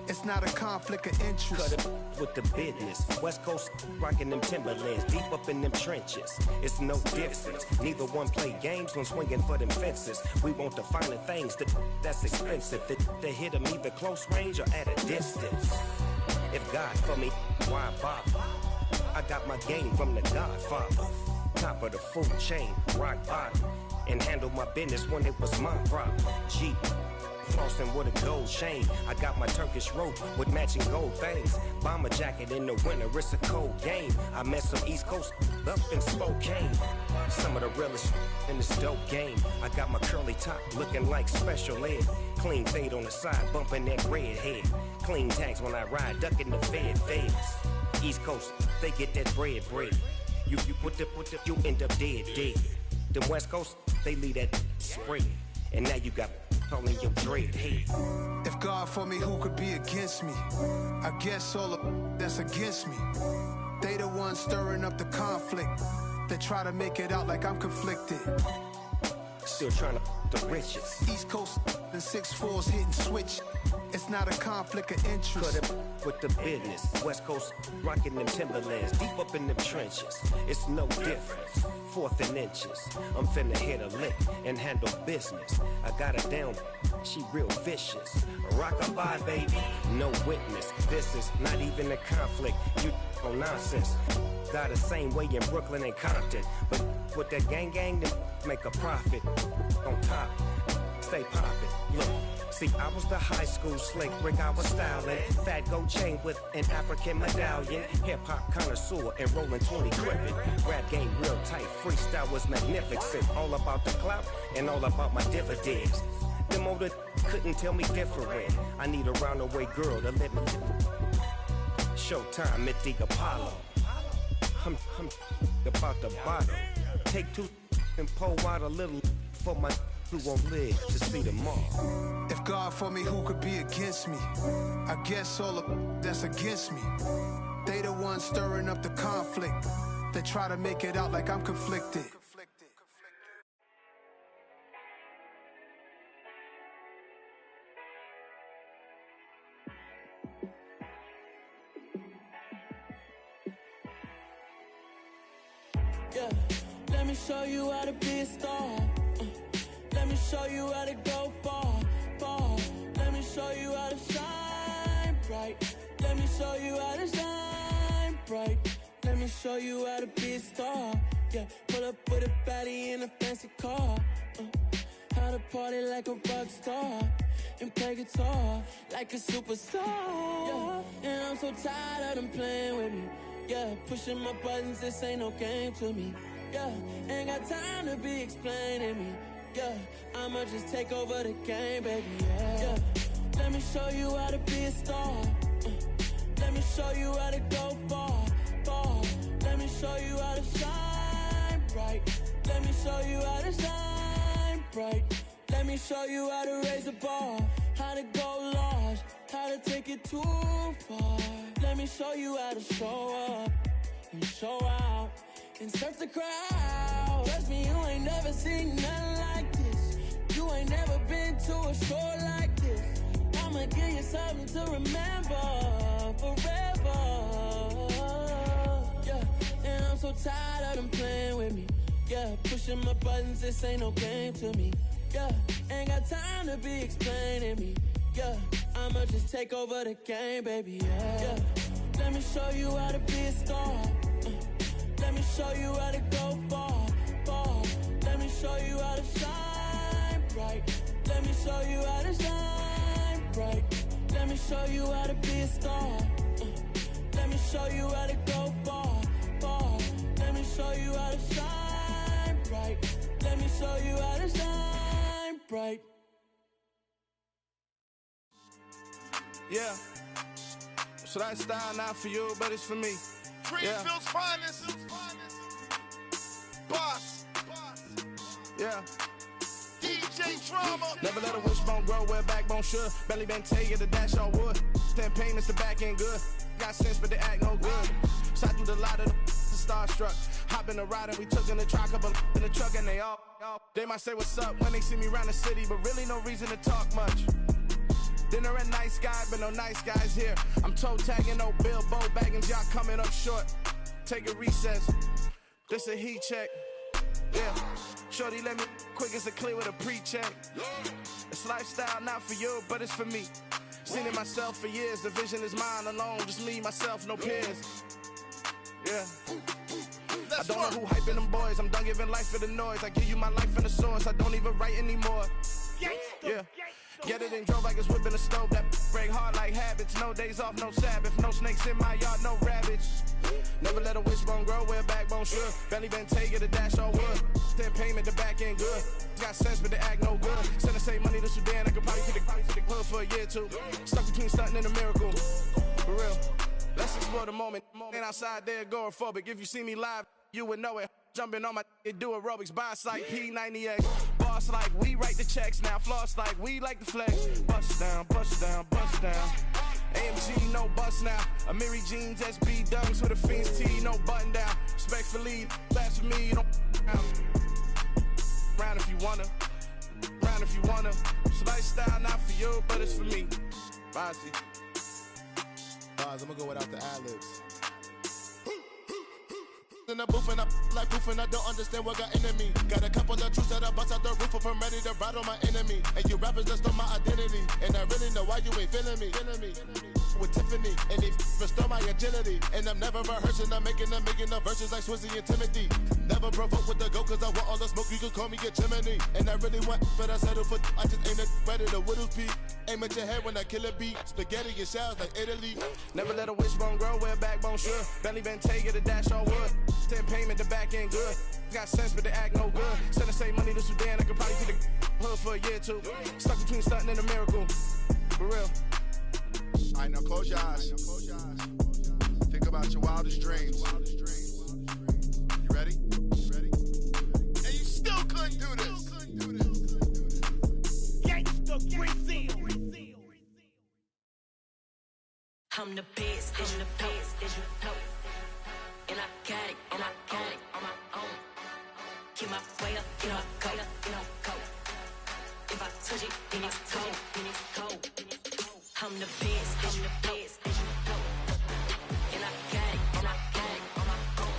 Speaker 11: It's not a conflict of interest.
Speaker 12: Cut it with the business. West Coast rocking them Timberlands, deep up in them trenches. It's no difference. Neither one play games when swinging for them fences. We want the finer things that's expensive. That hit them either close range or at a distance. If God for me, why bother? I got my game from the Godfather. Top of the food chain, rock bottom. And handle my business when it was my problem. Jeep. Flossing with a gold chain. I got my Turkish rope with matching gold things. Bomber jacket in the winter, it's a cold game. I met some East Coast up in Spokane. Some of the realest in this dope game. I got my curly top looking like special ed. Clean fade on the side, bumping that red head. Clean tags when I ride, ducking the feds. East Coast, they get that bread. You you end up dead. Then West Coast, they leave that spread. And now you got calling your dread head.
Speaker 11: If God for me, who could be against me? I guess all of that's against me. They the ones stirring up the conflict. They try to make it out like I'm conflicted.
Speaker 12: Still trying to the riches.
Speaker 11: East Coast and 6'4s hitting switch. It's not a conflict of interest.
Speaker 12: Cut it with the business. West Coast rocking them Timberlands, deep up in them trenches. It's no difference. 4th and inches. I'm finna hit a lick and handle business. I got her down, she real vicious. Rockabye, baby, no witness. This is not even a conflict. You on nonsense. Got the same way in Brooklyn and Compton, but with that gang, then make a profit. On top, stay poppin'. Look. See, I was the high school slick Rick, I was styling. Fat gold chain with an African medallion. Hip-hop connoisseur and rolling 20 crippin'. Rap game real tight, freestyle was magnificent. All about the clout and all about my dividends. Them older couldn't tell me different. I need a roundaway girl to let me. Showtime at the Apollo. I'm about the bottom. Take 2 and pour out a little for my who won't live to see tomorrow.
Speaker 11: If God for me, who could be against me? I guess all of that's against me. They the ones stirring up the conflict. They try to make it out like I'm conflicted.
Speaker 13: Yeah, let me show you how to be a star. Let me show you how to go far, far. Let me show you how to shine bright. Let me show you how to shine bright. Let me show you how to be a star. Yeah, pull up with a baddie in a fancy car. How to party like a rock star and play guitar like a superstar. Yeah, and I'm so tired of them playing with me. Yeah, pushing my buttons, this ain't no game to me. Yeah, ain't got time to be explaining me. Yeah, I'ma just take over the game, baby, yeah. Let me show you how to be a star. Let me show you how to go far, far. Let me show you how to shine bright. Let me show you how to shine bright. Let me show you how to raise the bar, how to go large, how to take it too far. Let me show you how to show up and show out and surf the crowd. Trust me, you ain't never seen nothing like this. You ain't never been to a show like this. I'ma give you something to remember forever. Yeah, and I'm so tired of them playing with me. Yeah, pushing my buttons, this ain't no game to me. Yeah, ain't got time to be explaining me. Yeah, I'ma just take over the game, baby, yeah. Let me show you how to be a star. Let me show you how to go far, far. Let me show you how to shine bright. Let me show you how to shine bright. Let me show you how to be a star. Let me show you how to go far, far. Let me show you how to shine bright. Let me show you how to shine bright.
Speaker 14: Yeah. So that style not for you, but it's for me.
Speaker 15: Greenfield's finest. Boss.
Speaker 14: Yeah.
Speaker 15: DJ Drama.
Speaker 14: Never let a wishbone grow where backbone should. Belly been taking the dash on wood. 10 payments, the back end good. Got sense, but they act no good. Shot through the lot of the starstruck. Hop in the ride and we took in the truck, couple in the truck and they all. They might say what's up when they see me around the city, but really no reason to talk much. Dinner at nice guy, but no nice guys here. I'm toe tagging, no Bilbo baggins, y'all coming up short. Take a recess. This a heat check. Yeah. Shorty let me quick as a clear with a pre-check. It's lifestyle not for you, but it's for me. Seen it myself for years. The vision is mine alone. Just me, myself, no peers. Yeah. I don't know who hyping them boys. I'm done giving life for the noise. I give you my life in the source. I don't even write anymore. Yeah. Get it and drove like it's whipping a stove. That break hard like habits. No days off, no Sabbath. No snakes in my yard, no rabbits. Never let a wishbone grow where backbone should. Belly been taking the dash on wood. 10 payment, the back end good. Got sense, but they act no good. Send the same money to Sudan. I could probably take the hood for a year or two. Stuck between stunting and a miracle. For real. Let's explore the moment. Ain't outside there agoraphobic. If you see me live, you would know it. Jumping on my do aerobics, boss like P90X. Boss like we write the checks now. Floss like we like the flex. Bust down, bust down, bust down. AMG, no bust now. Amiri jeans, SB dunks with a Fiends tee, no button down. Respectfully, blasphemy, you don't round if you wanna. Round grind if you wanna. It's a lifestyle not for you, but it's for me. Bonzi.
Speaker 16: I'm gonna go without the ad-libs. In the booth and I like proof and I don't understand what got into me. Got a couple of truths that I bust out the roof if I'm ready to ride on my enemy. And you rappers just stole my identity, and I really know why you ain't feeling me. With Tiffany, and they restore my agility. And I'm never rehearsing, I'm making no verses like Swizzy and Timothy. Never provoke with the go, cause I want all the smoke, you can call me a chimney. And I really want, but I settle for, I just ain't ready to whittles peak. Aim at your head when I kill a beat. Spaghetti and shells like Italy.
Speaker 14: Never let a wishbone grow where a backbone should. Belly bent get a dash on wood. 10 payment, the back end good. Got sense, but they act no good. Send the same money to Sudan, I could probably see the hood for a year or two. Stuck between stunting and a miracle. For real.
Speaker 16: Alright, now close your eyes. Think about your wildest dreams. You ready?
Speaker 15: And you still couldn't do this. Gangsta Brazil.
Speaker 17: I'm the best, as you know. And I got it, on my own. Keep my way up, get on go. If I touch it, then it's cold. I'm the best, as you know. And I got it, on my own.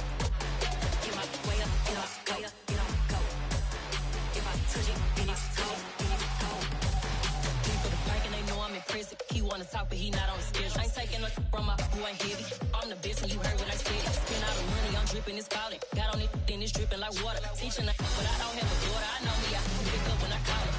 Speaker 17: Keep my way up, get on go. If I touch it, then it's cold. He for the bank and they know I'm in prison. He wanna talk, but he not on the schedule. I ain't taking no from my who ain't heavy. I'm the best and you heard what I said. Spend all the money, I'm dripping, it's falling. Got on it, then it's dripping like water. Teaching but I don't have a daughter. I know me, I can pick up when I call it.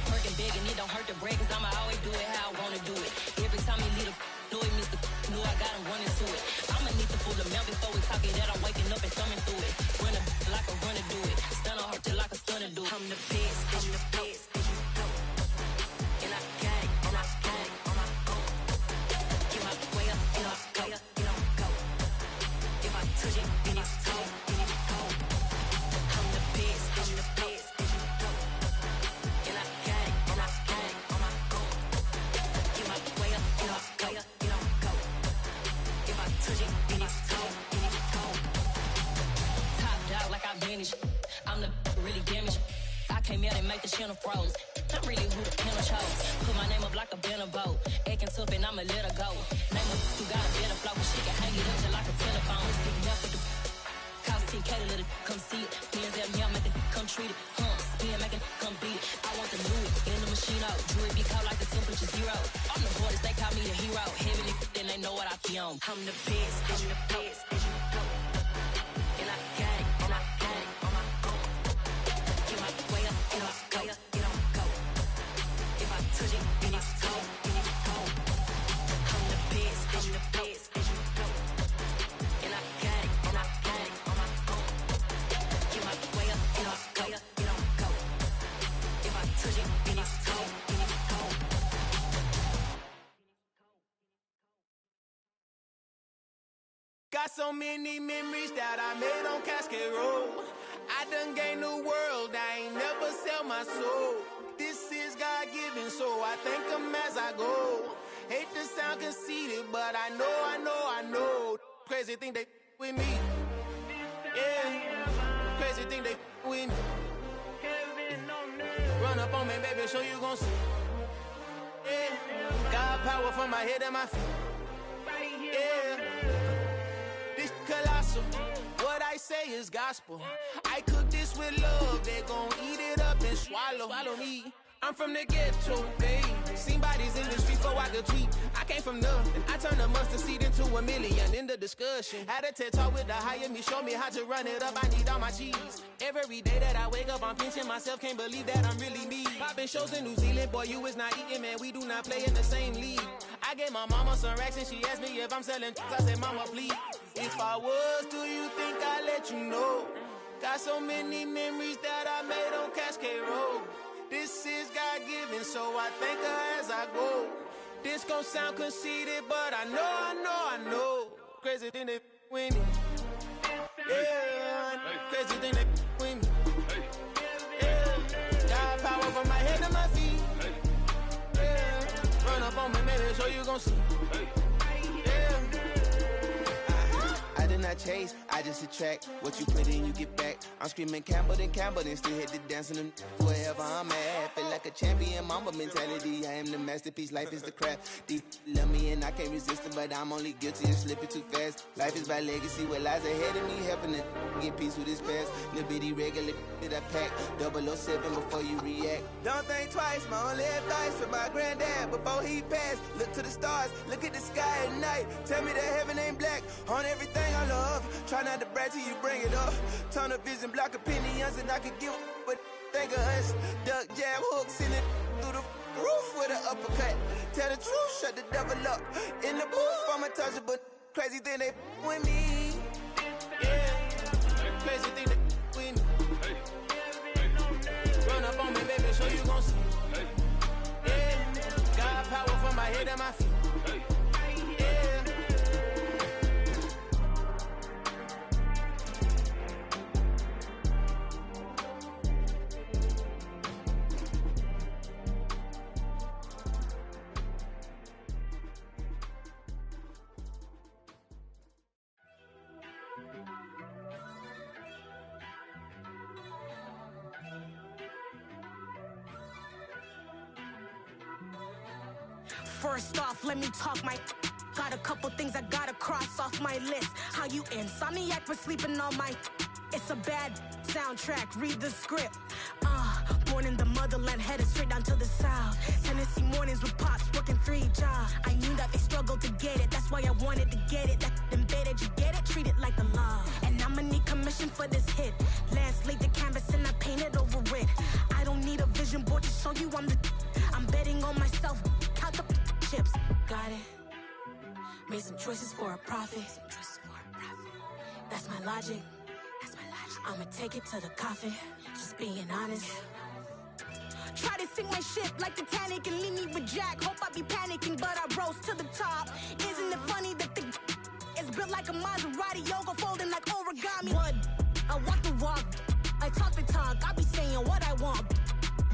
Speaker 17: Perking big and it don't hurt to break, cause I'ma always do it how I wanna do it. Every time he lead a know he missed the knew I got him running to it. I'ma need to pull the mail before we talk it that I'm waking up and thumbing through it. Run like a runner do it. Stun on her till like a stunner do it. I'm the best, as you know. And I got it, on my own. Get my way up, get on go. If I touch it, then it's cold. I'm the best, as you know. And I got it, on my own. Get my way up, get on go. If I touch it, then it's cold. Top dog like I managed. I'm the really damaged. I came out and make the channel froze. I'm really who the panel chose. Put my name up like a banner boat. Acting tough and I'ma let her go. Name her who got a better flow, but she can hang it up just like a telephone. Sticking up with the cost 10K to let it come see it. Hands at me, I make it come treat it. Spin, make it come beat it. I want the Louis in the machine out. Jewelry be caught like the temperature zero. I'm the hardest, they call me the hero. Heaven it, then they know what I be on. I'm the best, as you know. And I got it, on my own. Get my way up, get on go. If I touch it, then it's cold. I'm the best, as you know. And I got it, on my own. Get my way up, get on go. If I touch it, then it's cold.
Speaker 18: Got so many memories that I made on Cascade Road. I done gained the world, I ain't never sell my soul. This is God-given, so I thank him as I go. Hate to sound conceited, but I know. Crazy thing they with me. Yeah, crazy thing they with me. Run up on me, baby, show you gon' see. Yeah, got power from my head and my feet. Yeah. This colossal, what I say is gospel. I cook this with love, they gon' eat it up and swallow me. I'm from the ghetto, babe. Seen bodies in the streets before I could tweet. I came from nothing. I turned a mustard seed into a million in the discussion. Had a TED talk with the higher me, show me how to run it up. I need all my cheese. Every day that I wake up, I'm pinching myself. Can't believe that I'm really me. Popping shows in New Zealand, boy, you is not eating, man. We do not play in the same league. I gave my mama some racks and she asked me if I'm selling. I said, mama, please. If I was, do you think I'd let you know? Got so many memories that I made on Cascade Road. This is God-given, so I thank her as I go. This gon' sound conceited, but I know. Crazy thing they with me. Yeah, crazy thing they with me. Yeah, got power from my head to my feet. Yeah, run up on me, maybe, so you gon' see. Yeah. I did not chase, I just attract. What you put in, you get back. I'm screaming Campbell, then still hit the dance and wherever I'm at. Feel like a champion, mama mentality. I am the masterpiece, life is the craft. These love me and I can't resist it, but I'm only guilty of slipping too fast. Life is by legacy, what lies ahead of me, helping to get peace with his past. Little bitty regular that I pack, 007 before you react. Don't think twice, my only advice for my granddad before he passed. Look to the stars, look at the sky at night. Tell me that heaven ain't black on everything I love. Try not to brag till you bring it up. Tunnel vision, block opinions, and I could give but think of us. Duck, jab, hooks in it through the roof with an uppercut. Tell the truth, shut the devil up. In the booth, I'm untouchable. Crazy thing they with me. Yeah, crazy thing they with me. Run up on me, baby, so you gon' see. Yeah, got power from my head and my feet.
Speaker 19: First off, let me talk my... Got a couple things I gotta cross off my list. How you insomniac for sleeping on my... It's a bad soundtrack, read the script. Born in the motherland, headed straight down to the south. Tennessee mornings with pops, working 3 jobs. I knew that they struggled to get it, that's why I wanted to get it. That embedded, you get it, treat it like a love. And I'ma need commission for this hit. Lance laid the canvas and I painted over it. I don't need a vision board to show you I'm betting on myself, count the chips. Got it. Made some choices for a profit. That's my logic. I'ma take it to the coffin, just being honest. Try to sink my ship like Titanic and leave me with Jack. Hope I be panicking, but I rose to the top. Isn't it funny that the is built like a Maserati, yoga folding like origami? What? I walk the walk, I talk the talk, I be saying what I want.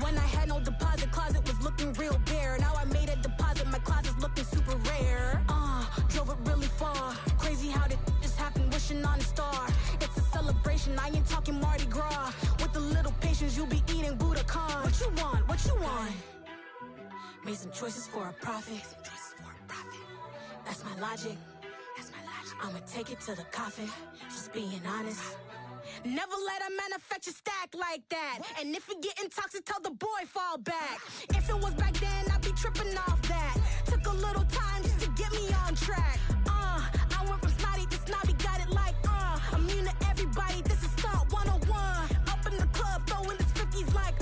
Speaker 19: When I had no deposit, closet was looking real bare. Now I made a deposit, my closet's looking super rare. Drove it really far. Crazy how that just happened, wishing on a star. It's a celebration, I ain't talking Mardi Gras. With a little patience, you'll be eating Budokan. What you want? What you want? Made some choices for a profit. That's my logic. I'ma take it to the coffin, just being honest. Never let a manufacture stack like that. And if it getting toxic, tell the boy fall back. If it was back then, I'd be tripping off that. Took a little time just to get me on track. I went from snotty to snobby, got it like immune to everybody, this is stunt 101. Up in the club, throwing the strickies like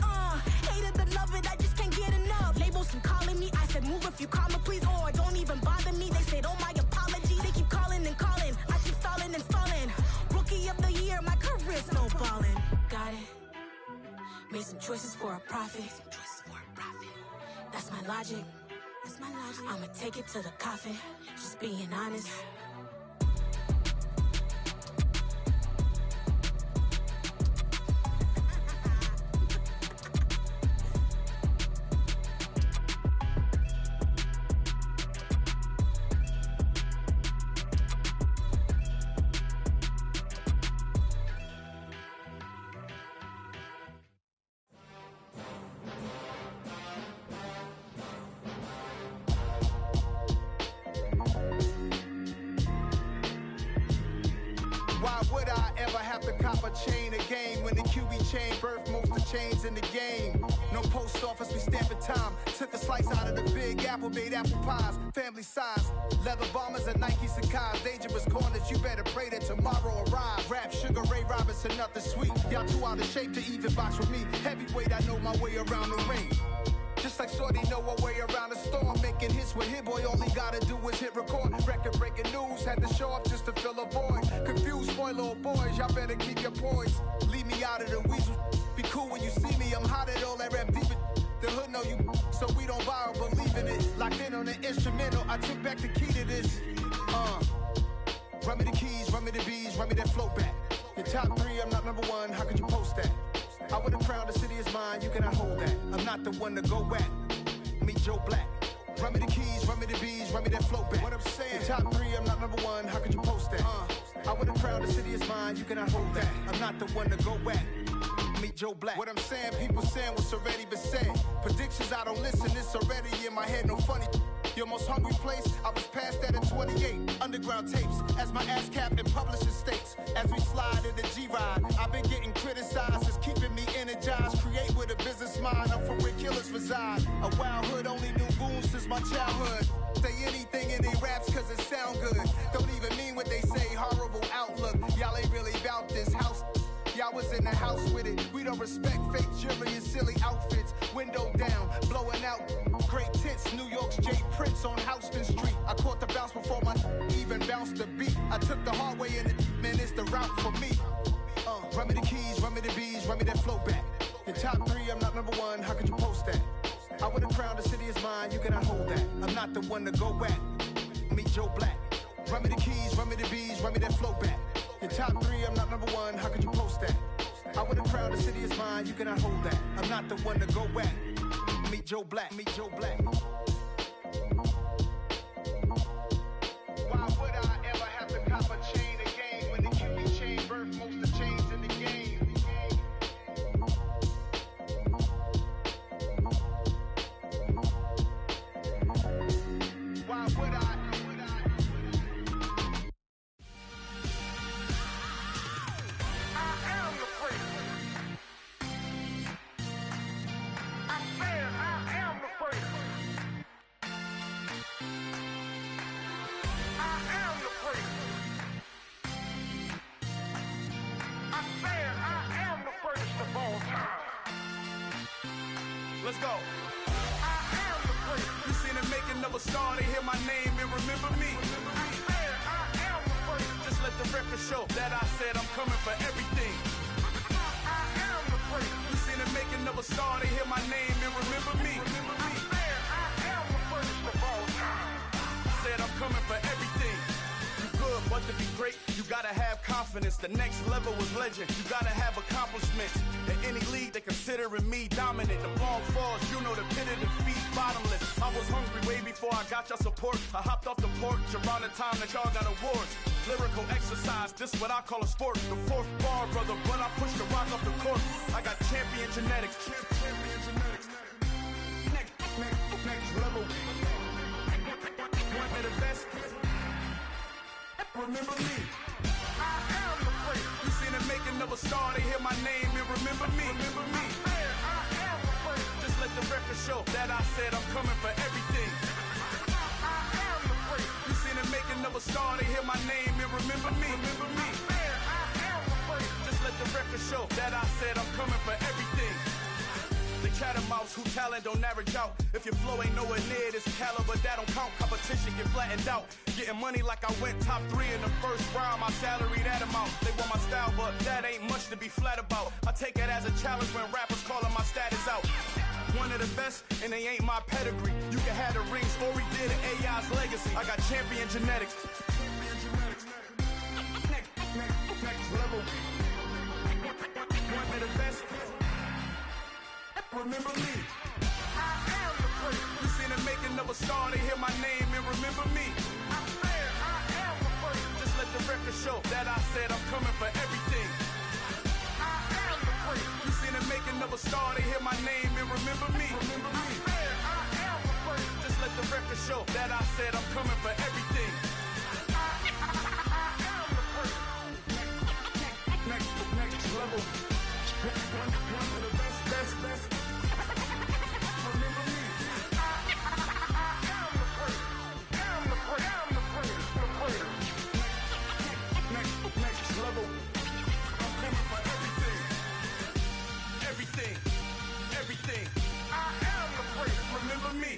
Speaker 19: hate it or love it, I just can't get enough. Labels keep calling me, I said move if you call me please, or don't even bother me. They said oh my apologies, they keep calling and calling. I keep stalling and stalling. Rookie of the year, my career snowballing. Got it. Made some choices for a profit. That's my logic. I'ma take it to the coffin, just being honest.
Speaker 11: Why would I ever have to cop a chain again when the QB chain birthed most of chains in the game? No post office, we stamping time. Took a slice out of the big apple, made apple pies, family size. Leather bombers and Nike Sacai's. Dangerous corners, you better pray that tomorrow arrives. Rap, Sugar Ray Robinson, nothing sweet. Y'all too out of shape to even box with me. Heavyweight, I know my way around the ring. Just like Shorty know a way around the storm. Making hits with Hit Boy, all he gotta do is hit record. Record breaking news, had to show up just to fill a void. Confused, spoiled little boys, y'all better keep your poise. Leave me out of the weasel. Be cool when you see me, I'm hot at all that rap deep. The hood know you, so we don't borrow, believe in it. Locked in on the instrumental, I took back the key to this. Run me the keys, run me the bees, run me that flow back. Your top 3, I'm not number 1, how could you post that? I would have crowned the city is mine, you cannot hold that. I'm not the one to go back. Meet Joe Black. Run me the keys, run me the bees, run me that flow back. What I'm saying, your top 3, I'm not number 1, how could you post that? I would have crowned the city is mine, you cannot hold that. I'm not the one to go back. Meet Joe Black. What I'm saying, people saying what's already been said. Predictions, I don't listen, it's already in my head, no funny. Your most hungry place, I was past that at 28. Underground tapes, as my ass cap in publishing states. As we slide in the G-Ride, I've been getting criticized, it's keeping me energized. Create with a business mind, I'm from where killers reside. A wild hood, only knew goons since my childhood. Say anything in they raps cause it sound good. Don't even mean what they say, horrible outlook. Y'all ain't really about this house. Y'all was in the house with it. We don't respect fake jewelry and silly outfits. Window down, blowing out. Great tits, New York's J. Prince on Houston Street. I caught the bounce before my even bounced the beat. I took the hard way in it, man, it's the route for me. Run me the keys, run me the bees, run me that flow back. In top 3, I'm not number 1, how could you post that? I would've crowned the city is mine, you cannot hold that. I'm not the one to go back. Meet Joe Black. Run me the keys, run me the bees, run me that flow back. In top 3, I'm not number 1, how could you post that? I would've crowned the city is mine, you cannot hold that. I'm not the one to go back. Meet Joe Black, meet Joe Black. Why would I ever have to cop a chain again when the QB chain birthed most of the chains in the game? Why would I?
Speaker 14: Let's go. You seen the making of a star, they hear my name and remember me. Just let the record show that I said I'm coming for everything. You seen the making of a star, they hear my name and remember me. Said I'm coming for everything. You good, but to be great, you gotta have confidence. The next level was legend. You gotta have accomplishments. In any league, they considering me dominant. The long falls, you know the pit of defeat, bottomless. I was hungry way before I got your support. I hopped off the porch around the time that y'all got awards. Lyrical exercise, this what I call a sport. The fourth bar, brother, when I push the rock off the court. I got champion genetics. Champion genetics. Next level. One of the best. Remember me. I am the first. You seen the making of a star, they hear my name and remember me. Remember me. I am the first. Just let the record show that I said I'm coming for everything. I am the first. You seen the making of a star, they hear my name and remember me. Remember me. I am the first. Just let the record show that I said I'm coming for everything. The catamounts who talent don't average out. If your flow ain't nowhere near this caliber, that don't count. Competition get flattened out. Getting money like I went top 3 in the first round. My salary that amount. They want my style, but that ain't much to be flat about. I take it as a challenge when rappers calling my status out. One of the best, and they ain't my pedigree. You can have the rings, or we did an AI's legacy. I got champion genetics. Next level. One of the best. Remember me. I am the first. You seen the making of a star, they hear my name and remember me. I am the first. Just let the record show that I said I'm coming for everything. I am the first. You seen the making of a star, they hear my name and remember me. Remember me. I am the first. Just let the record show that I said I'm coming for everything. I am the first. Next level. One of the best. Next level. I'm coming for everything. Everything. I am the first. Remember me.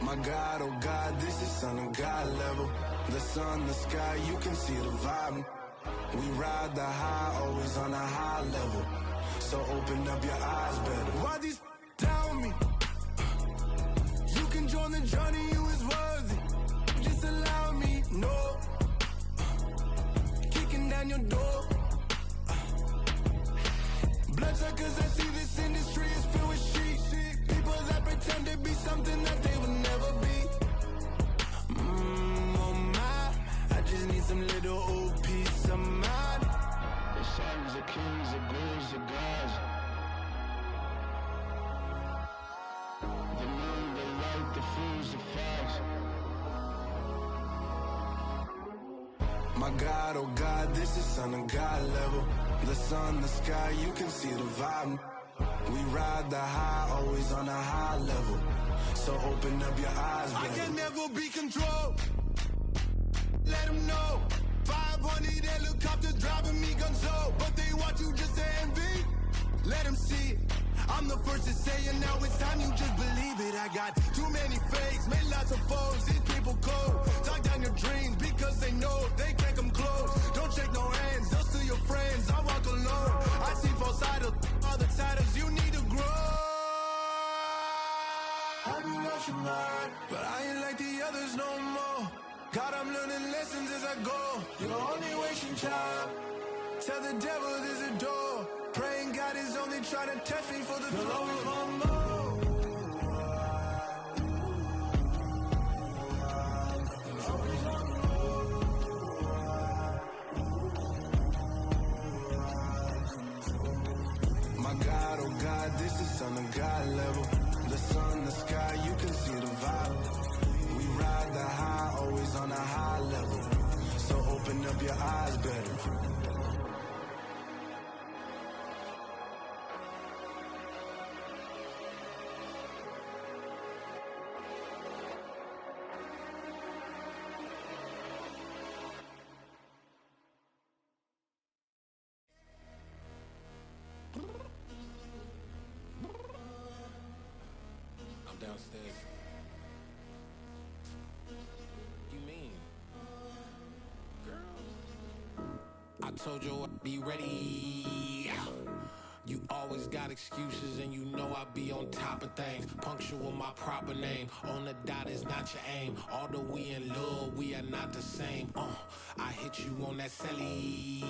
Speaker 20: My God, oh God, this is Son of God level. The sun, the sky, you can see the vibe. We ride the high, always on a high level. So open up your eyes better. Why these tell me? You can join the journey, you is worthy. Just allow me, no. down your door. Bloodsuckers, I see this industry is filled with shit. People that pretend to be something that they would never be. Oh my, I just need some little old peace of mind.
Speaker 21: The sons, the kings, the bulls, the gods. The moon, the light, the fools, the facts.
Speaker 20: My God, oh God, this is son of God level. The sun, the sky, you can see the vibe. We ride the high, always on a high level. So open up your eyes, baby. I can never be controlled. Let them know. 500 helicopters driving me gonzo. But they want you just to envy. Let them see it. I'm the first to say it, now it's time you just believe it. I got too many fakes, made lots of foes. These people cold. Talk down your dreams because they know they can't come close. Don't shake no hands, those to your friends. I walk alone. I see false idols, other titles. You need to grow. Have you lost your mind? But I ain't like the others no more. God, I'm learning lessons as I go. You're only wasting time. Tell the devil there's a door. Praying God is only trying to test me for the always want more. My God, oh God, this is son of God level. The sun, the sky, you can see the vibe. We ride the high, always on a high level. So open up your eyes better.
Speaker 22: Downstairs. You mean? Girl, I told you I'd be ready. You always got excuses and you know I be on top of things. Punctual my proper name. On the dot is not your aim. Although we in love, we are not the same. I hit you on that celly.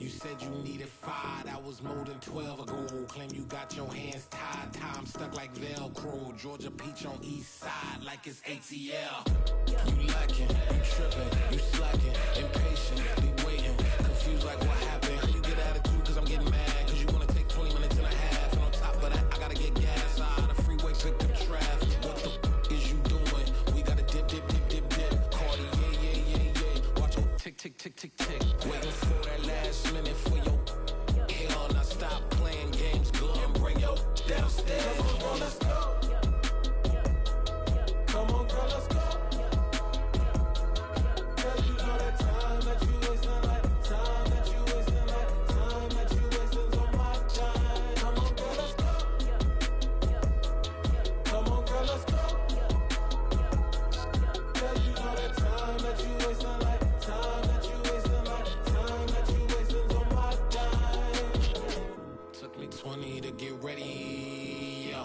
Speaker 22: You said you needed 5, that was more than 12 ago. Claim you got your hands tied, time stuck like Velcro. Georgia Peach on east side like it's ATL. You lacking, you tripping, you slacking, impatient, be waiting, confused like what happened. How you get attitude cause I'm getting mad, cause you wanna take 20 minutes and a half. And on top of that, I gotta get gas out of the freeway, pick up traffic. What the is you doing? We gotta dip, dip, dip, dip, dip. Cardi, yeah. Watch your tick, tick, tick, tick, tick. Waiting for that last minute for your hell. Now stop playing games, go and bring your downstairs. Come on, let's go. Come on, girl, let's go. Cause you know that time that you wasting, like time that you wasting, like time that you wasting on my time. Come on, girl, let's go. Come on, girl, let's go. Cause you know that time that you wasting, like time that you wasting, like time that you wasting on my time. Took me 20 to get ready, yo.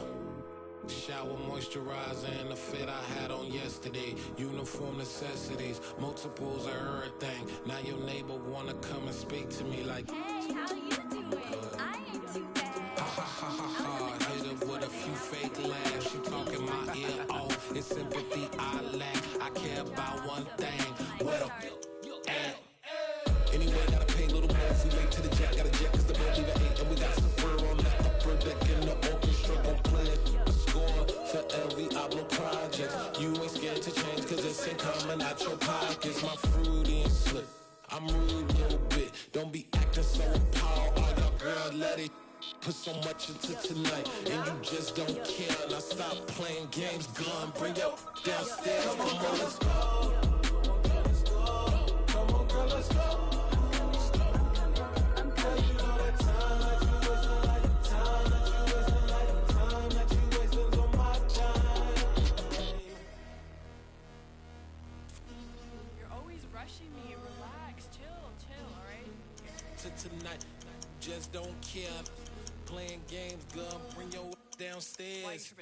Speaker 22: Shower moisturizer and the fit I had on yesterday. Uniform necessities, multiples of everything. Now your neighbor wanna come and speak to me like, hey, how you doing? I ain't too bad. Ha ha ha ha ha. Hit her with a few fake laughs. She talking my ear off. It's sympathy I lack. I care about one thing. What up? Anyway, gotta pay a little more if we late to the jet. Gotta jet cause the boat leave at 8. And we got some fur on the upper deck in the orchestra. Gon' play a score for every Ablo project. You ain't scared to change cause it's ain't coming out your pockets. My fruity and slip. I'm rude a little bit. Don't be acting so appalled. All y'all girl, let it put so much into tonight. And you just don't care. Now stop playing games, gun. Bring your downstairs. Come on, let's go. Come on, girl, let's go. Tonight, just don't care. Playing games, girl, bring your downstairs.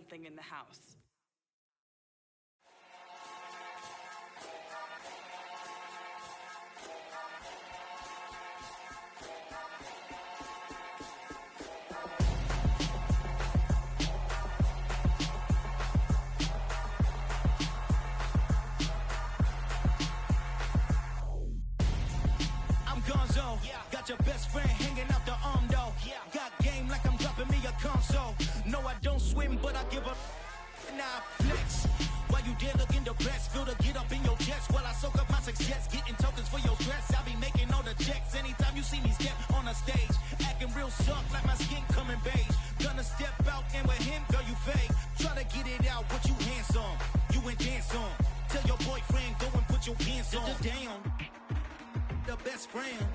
Speaker 3: something in the house.
Speaker 4: Gonzo, got your best friend hanging out the arm though. Got game like I'm dropping me a console. No, I don't swim, but I give up. Nah, flex. While you there looking depressed, feel to get up in your chest while I soak up my success, getting tokens for your stress. I be making all the checks anytime you see me step on a stage, acting real soft like my skin coming beige. Gonna step out and with him, girl, you fake. Try to get it out, what you handsome, you ain't dance on. Tell your boyfriend go and put your pants on. Down. The best friend,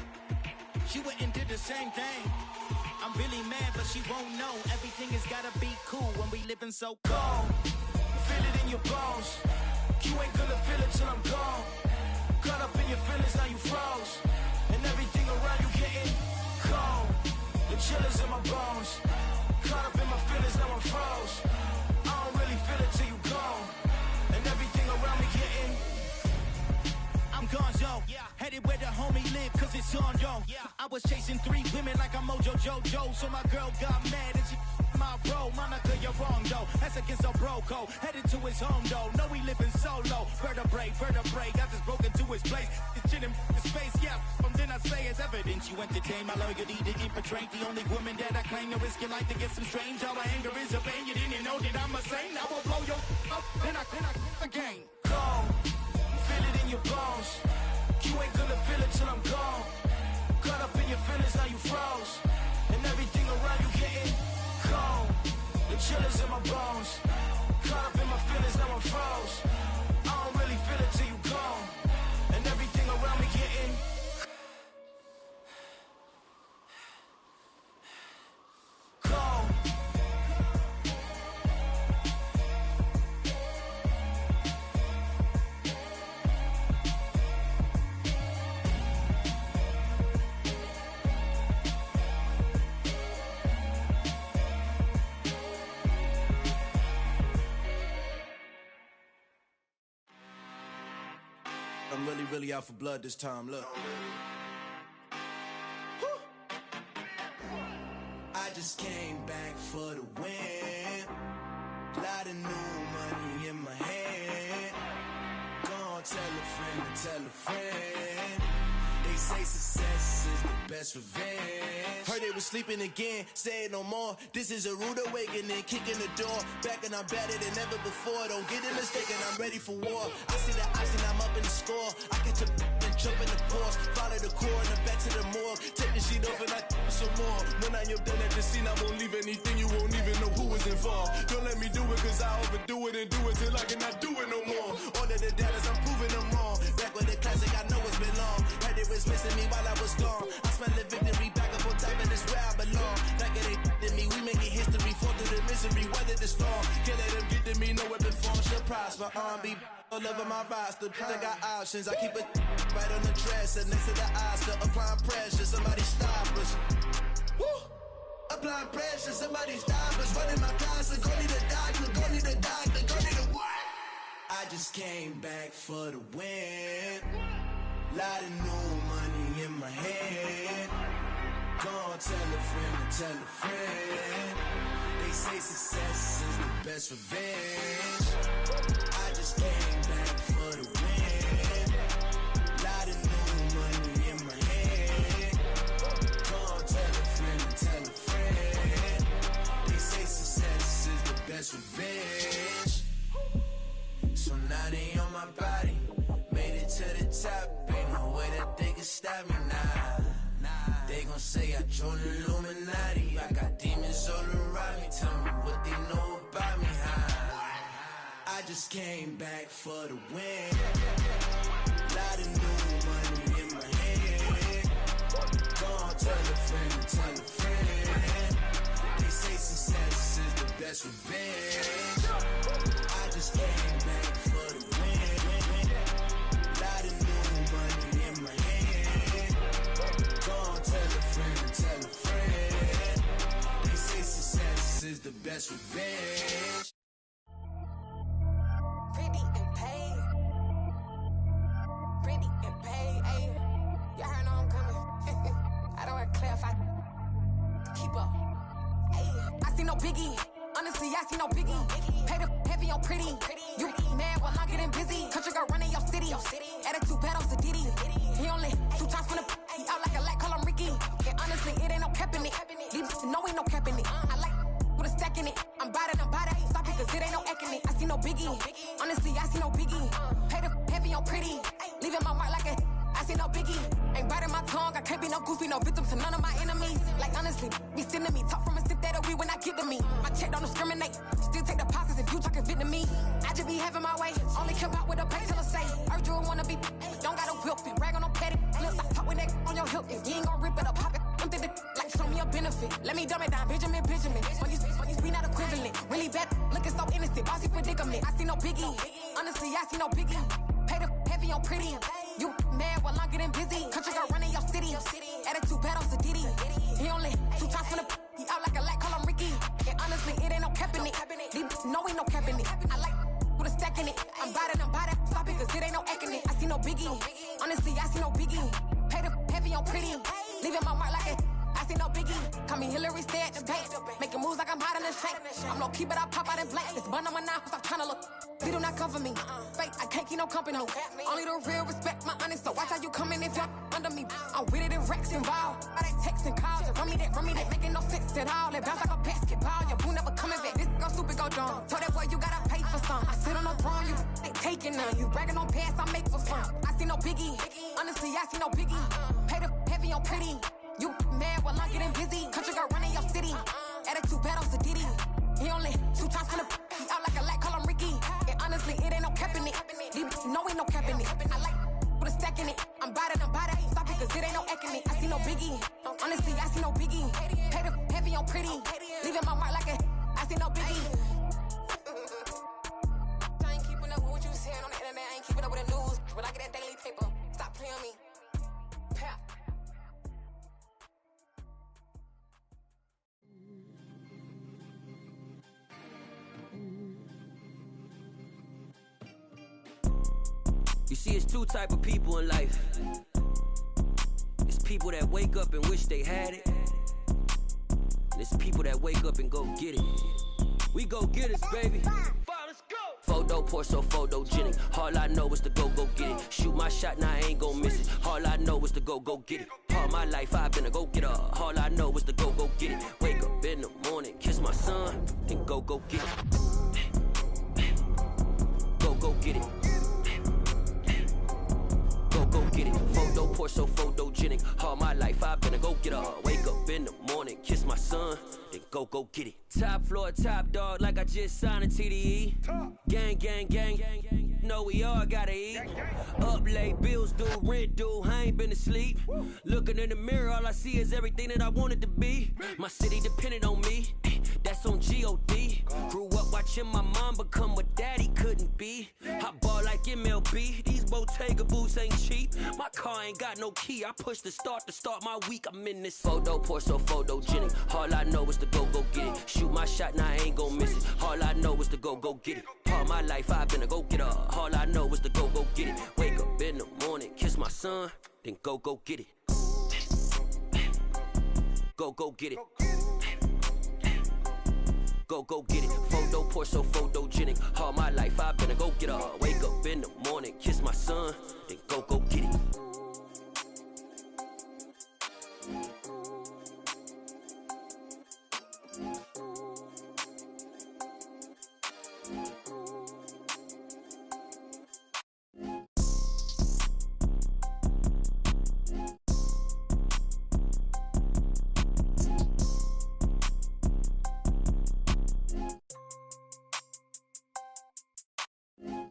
Speaker 4: she went and did the same thing. I'm really mad, but she won't know. Everything has gotta be cool when we living so cold. Feel it in your bones. You ain't gonna feel it till I'm gone. Caught up in your feelings, now you froze. And everything around you getting cold. The chill is in my bones. Caught up in my feelings, now I'm froze. I don't really feel it till you gone. And everything around me getting I'm gonzo, headed where the homie live, cause it's on, yo. I was chasing 3 women like I'm Mojo Jojo, so my girl got mad and she my bro. Monica, you're wrong, though. That's against a bro code. Headed to his home, though. No, we living solo. Vertebrae, I just broke into his place. It's shit in his face, yeah. From then I say it's evidence you entertain my loyalty to infiltrate. The only woman that I claim to risk your life to get some strange. How my anger is a pain. You didn't know that I'm a saint. I will blow your up, then I again. Go. Feel it in your bones. You ain't gonna feel it till I'm gone. Caught up in your feelings, now you froze. And everything around you getting cold. The chill is in my bones. Caught up in my feelings, now I'm froze. I don't really feel it till you gone. And everything around me getting cold.
Speaker 23: I'm really out for blood this time, look. I just came back for the win. Lot of new money in my hand. Gonna tell a friend. They say success is the best revenge. Heard they was sleeping again, say it no more. This is a rude awakening, kicking the door. Back and I'm better than ever before. Don't get it mistaken, I'm ready for war. I see the oxen, I'm up in the score. I catch a and jump in the course. Follow the core and then back to the morgue. Take the sheet off and I some more. When I am done at the scene, I won't leave anything. You won't even know who was involved. Don't let me do it cause I overdo it and do it till I cannot do it no more. All of the doubters, I'm proving them wrong. Back with the classic, I know it's been long. Heard it was missing me while I was gone. I smell the victory back up on top and it's where I belong. Like it ain't to me, we making history. Fall through the misery, weather the storm. Can't let them get to me, no weapon form should prosper. R&B all over my roster, I got options. I keep it right on the dresser next to the Oscar. Applying pressure, somebody stop us. Woo! Applying pressure, somebody stop us. Running my closet, go need a doctor, go need a doctor, go need a what? I just came back for the win. Lot of new money in my hand. Gonna tell a friend. They say success is the best revenge. I just came back for the win. Lot of new money in my hand. Gonna tell a friend. They say success is the best revenge. So now they on my body. Made it to the top. Ain't no way that they can stop me now. They gon' say I joined the Illuminati. I got demons all around me. Tell me what they know about me, huh? I just came back for the win. Lot of new money in my hand. Gonna tell a friend. They say success is the best revenge. I just came back for the win. Lot of new money in my hand. Gonna tell a friend. They say success is the best revenge.
Speaker 19: clarify. Keep up. I see no biggie. Honestly, I see no biggie. Pay the heavy on pretty. You mad while I'm getting busy. Country girl running your city. Attitude bad on Diddy. He only 2 times from the he out like a light, call him Ricky. And honestly, it ain't no cap in it. These know ain't no cap in it. I like with a stack in it. I'm about it. Stop it, cause it ain't no eck in it. I see no biggie. Honestly, I see no biggie. Pay the heavy on pretty. Leaving my mark like a I see no biggie. Ain't biting my tongue. I can't be no goofy, no victim to none of my enemies. Like honestly, be sending me talk from a sip that a weed when I get to me. My check don't discriminate. Still take deposits if you talking Vietnamese. I just be having my way. Only care about what the pay teller say. Urge you wanna be. Don't gotta whip it. Rag on no petty. Let's stop talk with that on your hip. If you ain't gon' rip it up, pop it. Empty the like show me a benefit. Let me dumb it down. Benjamin. When you be not equivalent. Really bad. Looking so innocent. Bossy predicament. I see no biggie. Honestly, I see no biggie. Pay the heavy on pretty. You mad while I'm getting busy. Country girl running your city. Attitude bad on Diddy. He only 2 times from the he out like a light, call him Ricky. And honestly, it ain't no cap in it. These know ain't no cap in it. I like with a stack in it. I'm about it. Stop it, cause it ain't no eck in it. I see no biggie. Honestly, I see no biggie. Pay the heavy on pretty. Leaving my mark like a I see no biggie. Call me Hillary, stay at the bank. Making moves like I'm hot in the shank. I'm low key, but I pop out in blank. It's bun on my knife, stop trying to look. They do not come for me. Fake, I can't keep no company. Only the real respect my honest. So watch how you coming if you're under me. I'm with it in Rex involved. I they texting calls. Run me that. Making no sense at all. They bounce like a basketball. Your boo never coming back. This go stupid, go dumb. Told that boy you gotta pay for some. I sit on no throne, you ain't taking none. You bragging on pants, I make for fun. I see no biggie. Honestly, I see no biggie. Pay the heavy on pretty. You mad while I'm getting busy. Country girl running your city. Attitude bad on Diddy. He only 2 times from the he out like a light, call him Ricky. And honestly, it ain't no cap in it. These know ain't no cap in it. I like with a stack in it. I'm about it. Stop it, cause it ain't no eck in it. I see no biggie. Honestly, I see no biggie. Pay the heavy on pretty. Leaving my mark like a I see no biggie. I ain't keeping up with what you saying on the internet. I ain't keeping up with the news. But I get that daily paper. Stop playing me. Pap.
Speaker 1: You see, it's 2 type of people in life. It's people that wake up and wish they had it. And it's people that wake up and go get it. We go get it, baby. Photo poor, so photogenic. All I know is to go get it. Shoot my shot, now I ain't gon' miss it. All I know is to go get it. All my life I've been a go-getter. All I know is to go get it. Wake up in the morning, kiss my son, then go get it. Go get it. Go get it. Photo poor, so photogenic. All my life I've been a go-getter. Wake up in the morning, kiss my son, then go get it. Top floor, top dog, like I just signed a TDE. Gang. Know we all gotta eat. Up late, bills due, rent due, I ain't been asleep. Looking in the mirror, all I see is everything that I wanted to be. My city depended on me, that's on G.O.D. Grew up watching my mom become what daddy couldn't be. I ball like MLB, these Bottega boots ain't cheap. My car ain't got no key, I push the start to start my week. I'm in this photo poor, so photogenic. All I know is to go get it. Shoot my shot, now I ain't gon' miss it. All I know is to go get it. All my life I've been a go-getter. All I know is to go get it. Wake up in the morning, kiss my son, then go get it. Go get it. Go get it. Photo poor, so photogenic. All my life I've been a go-getter. Wake up in the morning, kiss my son, then go get it.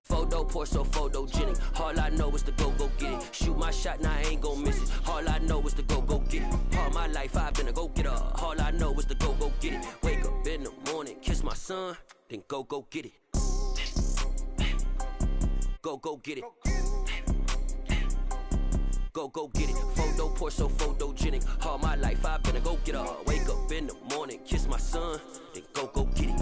Speaker 1: Photo poor, so photogenic. All I know is to go get it. Shoot my shot, now I ain't gon' miss it. All I know is to go get it. All my life I've been a go-getter. All I know is to go get it. Wake up in the morning, kiss my son, then go get it. Go get it. Go get it. Photo poor, so photogenic. All my life I've been a go-getter. Wake up in the morning, kiss my son, then go get it.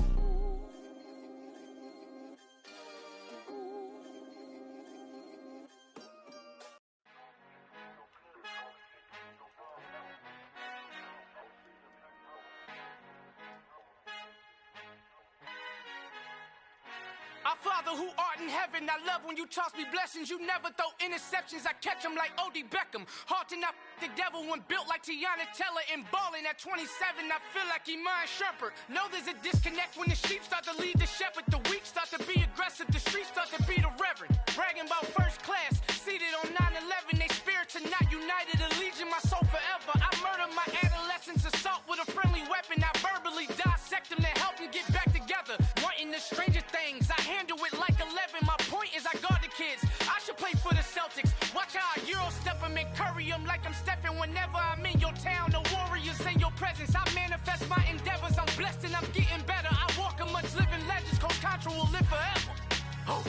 Speaker 3: Father who art in heaven, I love when you toss me blessings. You never throw interceptions, I catch them like O.D. Beckham. Hard to not the devil when built like Tiana Teller and balling at 27. I feel like Iman Shumpert. Know there's a disconnect when the sheep start to lead the shepherd. The weak start to be aggressive, the streets start to be the reverend. Bragging about first class, seated on 9/11. They spirits are not united, a legion, my soul forever. I murdered my adolescence, assault with a friendly weapon. I verbally dissect them to help them get back together. Wanting the stranger things, I handle it like 11. My point is I guard the kids. I should play for the Celtics. Watch how I Euro step them and curry them like I'm Stephen. Whenever I'm in your town, the Warriors in your presence. I manifest my endeavors. I'm blessed and I'm getting better. I walk amongst living legends. Coach Contra will live forever. Oh.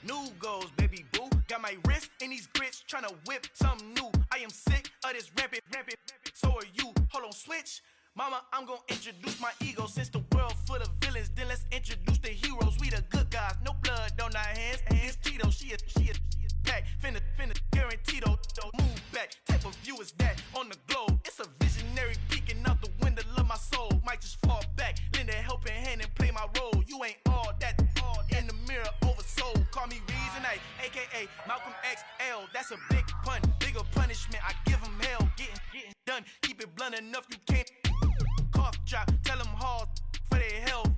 Speaker 5: New goals, baby boo. Got my wrist in these grits, tryna whip something new. I am sick of this rampant. So are you. Hold on, switch. Mama, I'm gonna introduce my ego. Since the world full of villains, then let's introduce the heroes. We the good guys, no blood on our hands. It's Tito, she a pack. Finna guaranteed, move back. Type of view is that on the globe? It's a visionary peeking out the window of my soul. Might just fall back, lend a helping hand and play my role. You ain't all that, in the mirror oversold. Call me Reason A, aka Malcolm XL. That's a big pun, bigger punishment. I give him hell, getting done. Keep it blunt enough, you can't cough drop. Tell them hard for their health.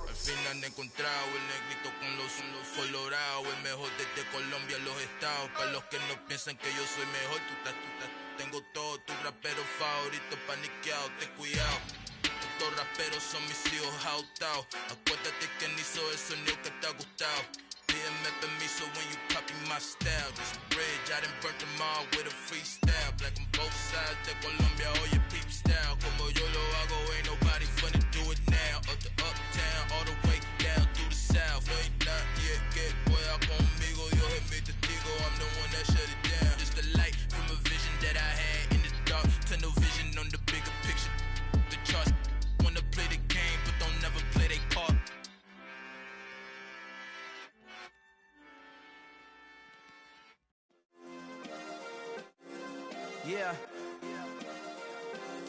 Speaker 7: Al fin han encontrado el negrito con los colorados, el mejor desde Colombia a los estados. Para los que no piensan que yo soy mejor, tengo todo, tu rapero favorito paniqueado, ten cuidado. Estos raperos son mis hijos adoptados. Acuérdate que ni hizo el sonido que te ha gustado. Pídeme permiso when you copy my style. This bridge, I done burnt them all with a freestyle. Black on both sides de Colombia, oye peep style. Como yo lo hago, ain't nobody finna do it now. Up to uptown, all the way down through the south. No hay nadie que pueda conmigo, Dios es mi testigo. I'm the one that shut it down. Just a light from a vision that I had in the dark. Tunnel vision on the bigger picture. The charts wanna play the game, but don't never play their part.
Speaker 5: Yeah.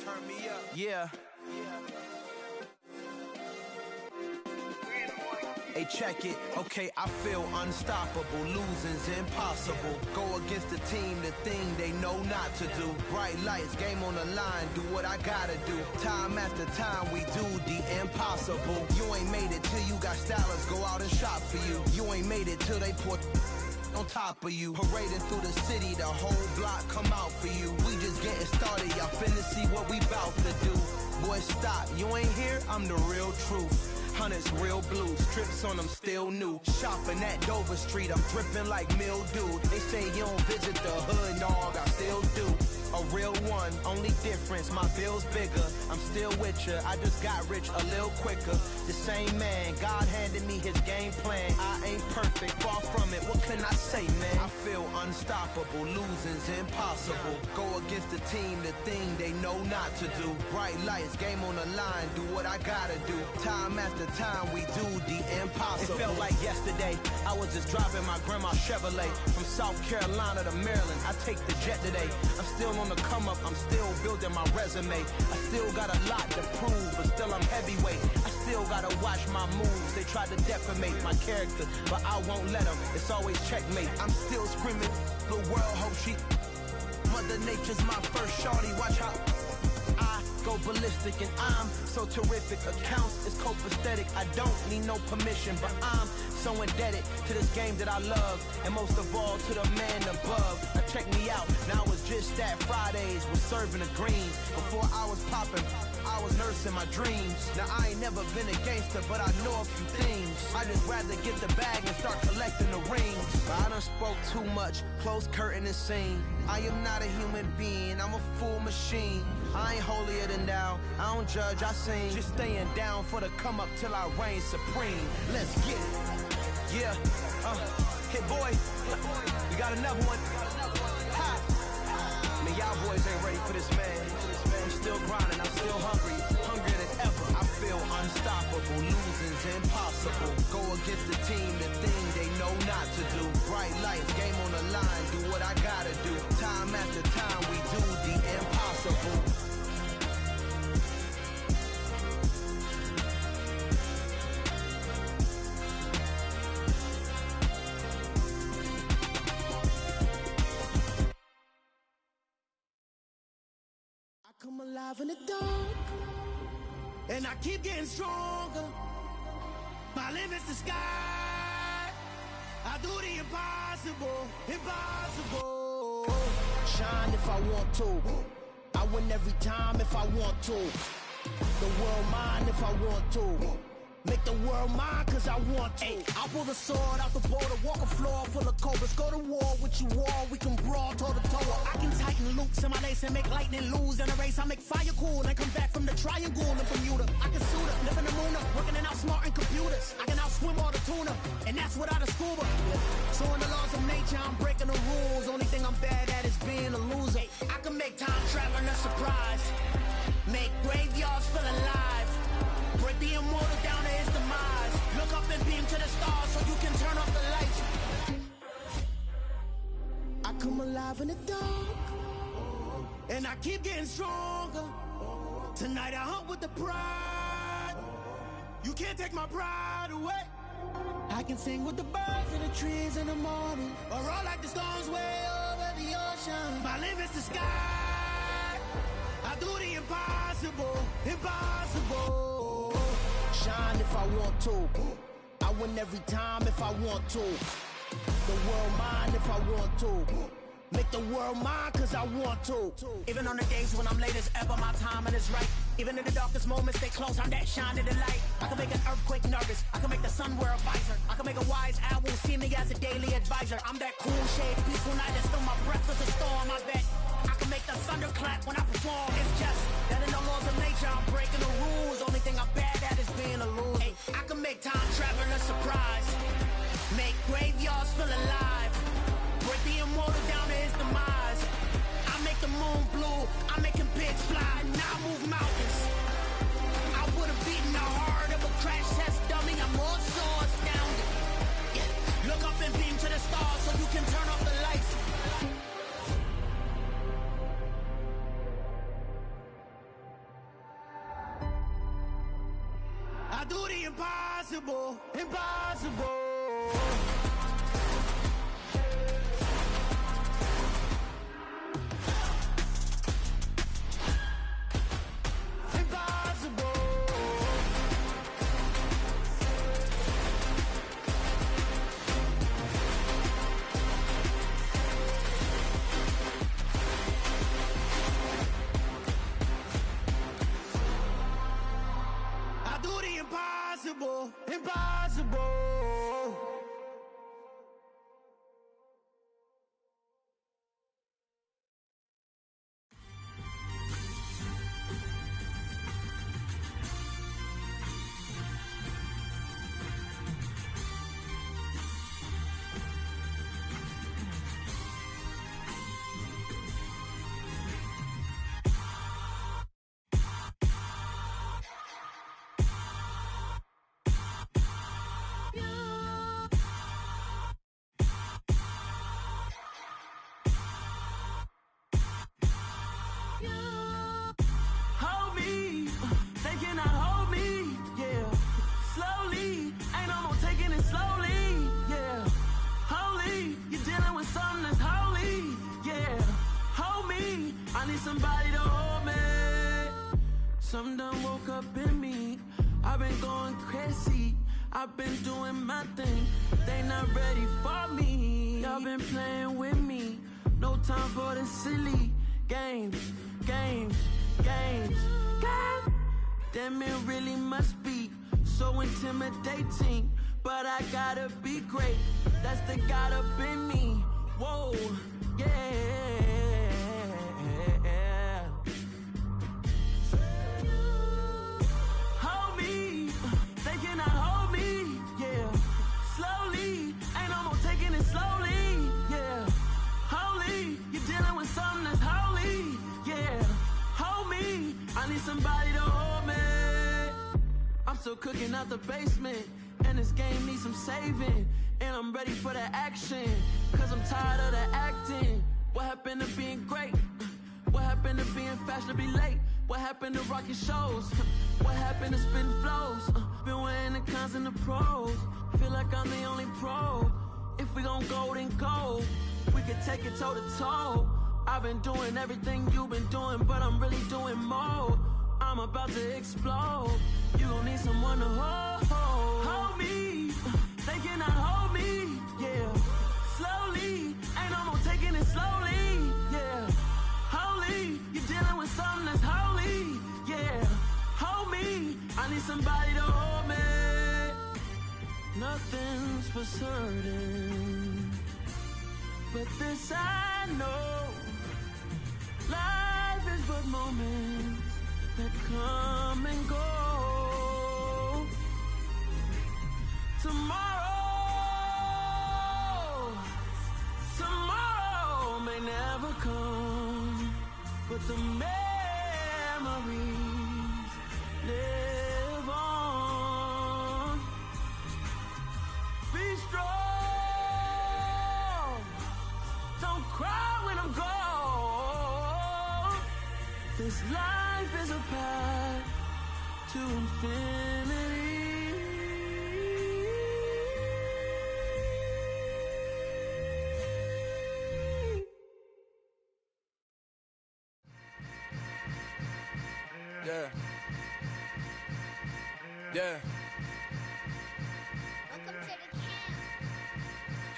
Speaker 5: Turn me up. Yeah. Hey, check it. Okay, I feel unstoppable. Losing's impossible. Go against the team, the thing they know not to do. Bright lights, game on the line. Do what I gotta do. Time after time, we do the impossible. You ain't made it till you got stylists go out and shop for you. You ain't made it till they put on top of you. Parading through the city, the whole block come out for you. We just getting started, y'all finna see what we bout to do. Boy, stop, you ain't here, I'm the real truth. Hunters, real blue, strips on them still new. Shopping at Dover Street, I'm dripping like mildew. They say you don't visit the hood, dog, I still do. A real one, only difference, my bill's bigger. I'm still with ya, I just got rich a little quicker. The same man, God handed me his game plan. I ain't perfect, far from it, what can I say, man? I feel unstoppable, losing's impossible. Go against the team, the thing they know not to do. Bright lights, game on the line, do what I gotta do. Time after time, we do the impossible. It felt like yesterday, I was just driving my grandma's Chevrolet. From South Carolina to Maryland, I take the jet today. I'm still on the come up, I'm still building my resume. I still got a lot to prove, but still I'm heavyweight. I still gotta watch my moves. They try to defamate my character, but I won't let them. It's always checkmate. I'm still screaming, the world hope she. Mother Nature's my first shorty. Watch how I go ballistic, and I'm so terrific. Accounts is copacetic. I don't need no permission, but I'm so indebted to this game that I love, and most of all to the man above. Now check me out, now it's just that Fridays was serving the greens. Before I was popping, I was nursing my dreams. Now I ain't never been a gangster, but I know a few things. I just rather get the bag and start collecting the rings. But I done spoke too much, close curtain and scene. I am not a human being, I'm a full machine. I ain't holier than thou, I don't judge, I sing. Just staying down for the come up till I reign supreme. Let's get it. Yeah, hit boy, we got another one. Ha. Man, y'all boys ain't ready for this, man. I'm still grinding, I'm still hungry, hungrier than ever. feel unstoppable. Losing's impossible. Go against the team, the thing they know not to do. Bright lights, game on the line, do what I gotta do. Time after time, we do the impossible.
Speaker 4: Come alive in the dark, and I keep getting stronger. My limit's the sky. I do the impossible, impossible. Shine if I want to. I win every time if I want to. The world mine if I want to. Make the world mine cause I want to. I'll pull the sword out the border, walk a floor full of cobras. Go to war with you all, we can brawl toe to toe. I can tighten loops in my lace and make lightning lose in a race. I make fire cool and come back from the triangle in Bermuda. I can suit up, live in the moon, working and outsmarting computers. I can outswim all the tuna, and that's without a scuba. So in the laws of nature, I'm breaking the rules. Only thing I'm bad at is being a loser. I can make time traveling a surprise. Make graveyards feel alive. Break the immortal down to his demise. Look up and beam to the stars so you can turn off the lights. I come alive in the dark, and I keep getting stronger. Tonight I hunt with the pride. You can't take my pride away. I can sing with the birds and the trees in the morning, or roll like the storms way over the ocean. My limit's the sky. I do the impossible, impossible. Shine if I want to. I win every time if I want to. The world mine if I want to. Make the world mine cause I want to. Even on the days when I'm late as ever, my timing is right. Even in the darkest moments, stay close, I'm that shine in the light. I can make an earthquake nervous, I can make the sun wear a visor. I can make a wise owl see me as a daily advisor. I'm that cool shade, peaceful night, and still my breath is a storm, I bet. I can make the thunder clap when I perform. It's just that in the laws of nature, I'm breaking the rules. Only thing I'm bad at is being a loser. Hey, I can make time travel a surprise. Make graveyards feel alive. Break the immortal down to his demise. I make the moon blue, I'm making pigs fly. Now I move mountains. I would've beaten the heart of a crash test dummy. I'm more so astounded. Yeah. Look up and beam to the stars so you can turn off the lights. I do the impossible, impossible. Impossible, impossible. Hold me, they cannot hold me, yeah. Slowly, ain't no more taking it slowly, yeah. Holy, you're dealing with something that's holy, yeah. Hold me, I need somebody to hold me. Something done woke up in me, I've been going crazy. I've been doing my thing, they not ready for me. Y'all been playing with me, no time for the silly games, games, games, games. Damn, it really must be so intimidating, but I gotta be great, that's the God up in me. Whoa, yeah. Hold me, they cannot hold me, yeah. Slowly, ain't no more taking it slowly, yeah. Holy, you're dealing with something that's holy, yeah. Hold me, I need somebody to hold me.
Speaker 13: cooking out the basement, and this game needs some saving. And I'm ready for the action, cause I'm tired of the acting. What happened to being great? What happened to being fashionably late? What happened to rocking shows? What happened to spitting flows? Been weighing the cons and the pros. Feel like I'm the only pro. If we gon' go, then go. We could take it toe to toe. I've been doing everything you've been doing, but I'm really doing more. I'm about to explode. You gon' need someone to hold me. They cannot hold me, yeah. Slowly, ain't no more taking it slowly, yeah. Holy, you're dealing with something that's holy, yeah. Hold me, I need somebody to hold me. Nothing's for certain, but this I know. Life is but moments that come and go. Tomorrow may never come, but the memories live on. Be strong, don't cry when I'm gone. This life is a path to infinity.
Speaker 18: Yeah. Yeah.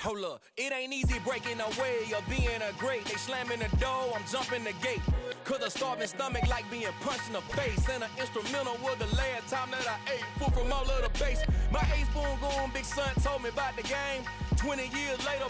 Speaker 18: Hold up, it ain't easy breaking away or being a great. They slamming the door, I'm jumping the gate. Cause a starving stomach like being punched in the face. And an instrumental was the last time that I ate. Food from all of the bass. My ace boom goon, big son told me about the game. 20 years later,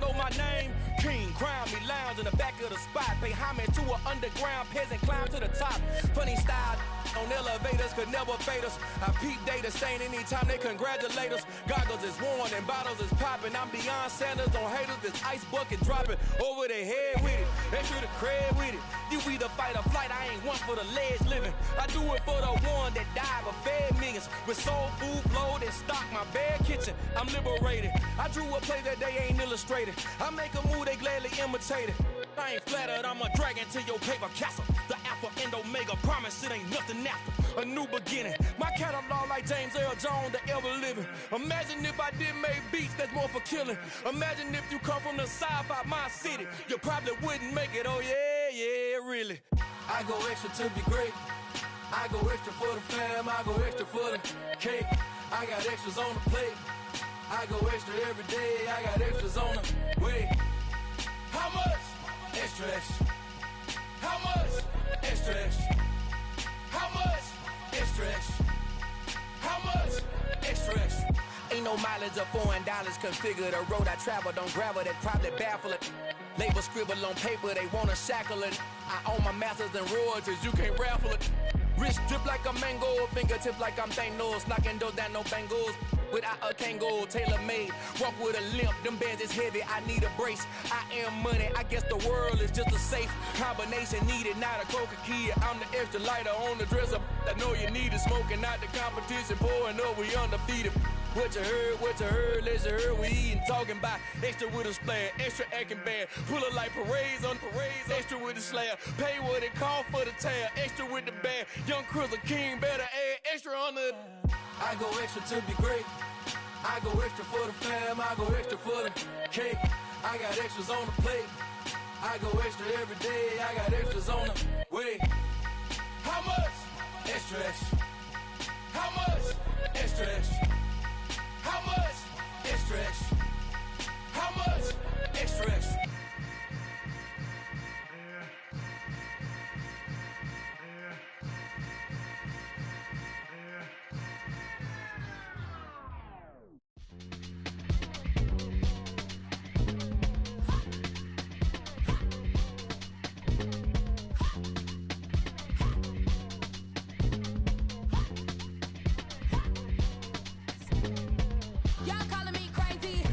Speaker 18: know my name. King, crown me, lounge in the back of the spot. Pay homage to an underground peasant, climb to the top. Funny style on elevators could never fade us. I peep data stain anytime they congratulate us. Goggles is worn and bottles is popping. I'm beyond Sanders on haters, this ice bucket dropping over their head with it. They should have cred with it. You either fight or flight, I ain't one for the ledge living. I do it for the one that died but fed millions. With soul food flowed and stocked my bare kitchen. I'm liberated. I drew a play that they ain't illustrated. I make a move, they gladly imitate it. I ain't flattered, I'm a dragon to your paper castle. The Alpha and Omega, promise it ain't nothing after. A new beginning. My catalog like James Earl Jones, the ever living. Imagine if I did make beats that's more for killing. Imagine if you come from the sci-fi my city. You probably wouldn't make it, oh yeah, yeah, really. I go extra to be great. I go extra for the fam, I go extra for the cake. I got extras on the plate. I go extra every day, I got extras on the way. How much? Extra, extra. How much? Extra, extra. How much? Extra, extra. How much? Extra, extra. Ain't no mileage of $4 configure the road I travel. Don't gravel, that probably baffle it. Label scribble on paper, they wanna shackle it. I own my masters and royalties, you can't raffle it. Wrist drip like a mango, fingertips like I'm Thanos. Knocking those down, no bangles. Without a Kango, tailor-made. Walk with a limp, them bands is heavy, I need a brace. I am money, I guess the world is just a safe combination needed, not a coca key. I'm the extra lighter on the dresser. I know you need it, smoking out the competition, pouring up, we undefeated. What you heard, let's you heard, we eating, talking about extra with a splash, extra acting bad. Pull it like parades on parades, extra with the slab. Pay what it cost for the tab, extra with the band. Young Crizzle King, better add extra on the. I go extra to be great. I go extra for the fam, I go extra for the cake. I got extras on the plate. I go extra every day, I got extras on the way. How much? Extra, extra. How much? Extra, extra. How much? Extra, extra. How much? Extra, extra.
Speaker 19: Y'all calling me crazy,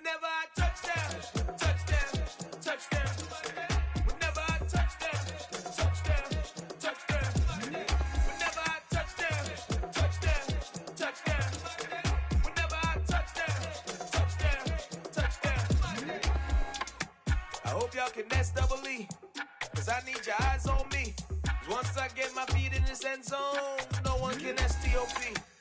Speaker 18: Whenever I touchdown, touchdown, touchdown. Whenever I touchdown, touchdown, touchdown. Whenever I touchdown, touchdown, touchdown. Whenever I touchdown, touchdown, touchdown. I hope y'all can SEE, cause I need your eyes on me. Once I get my feet in this end zone, no one can STOP.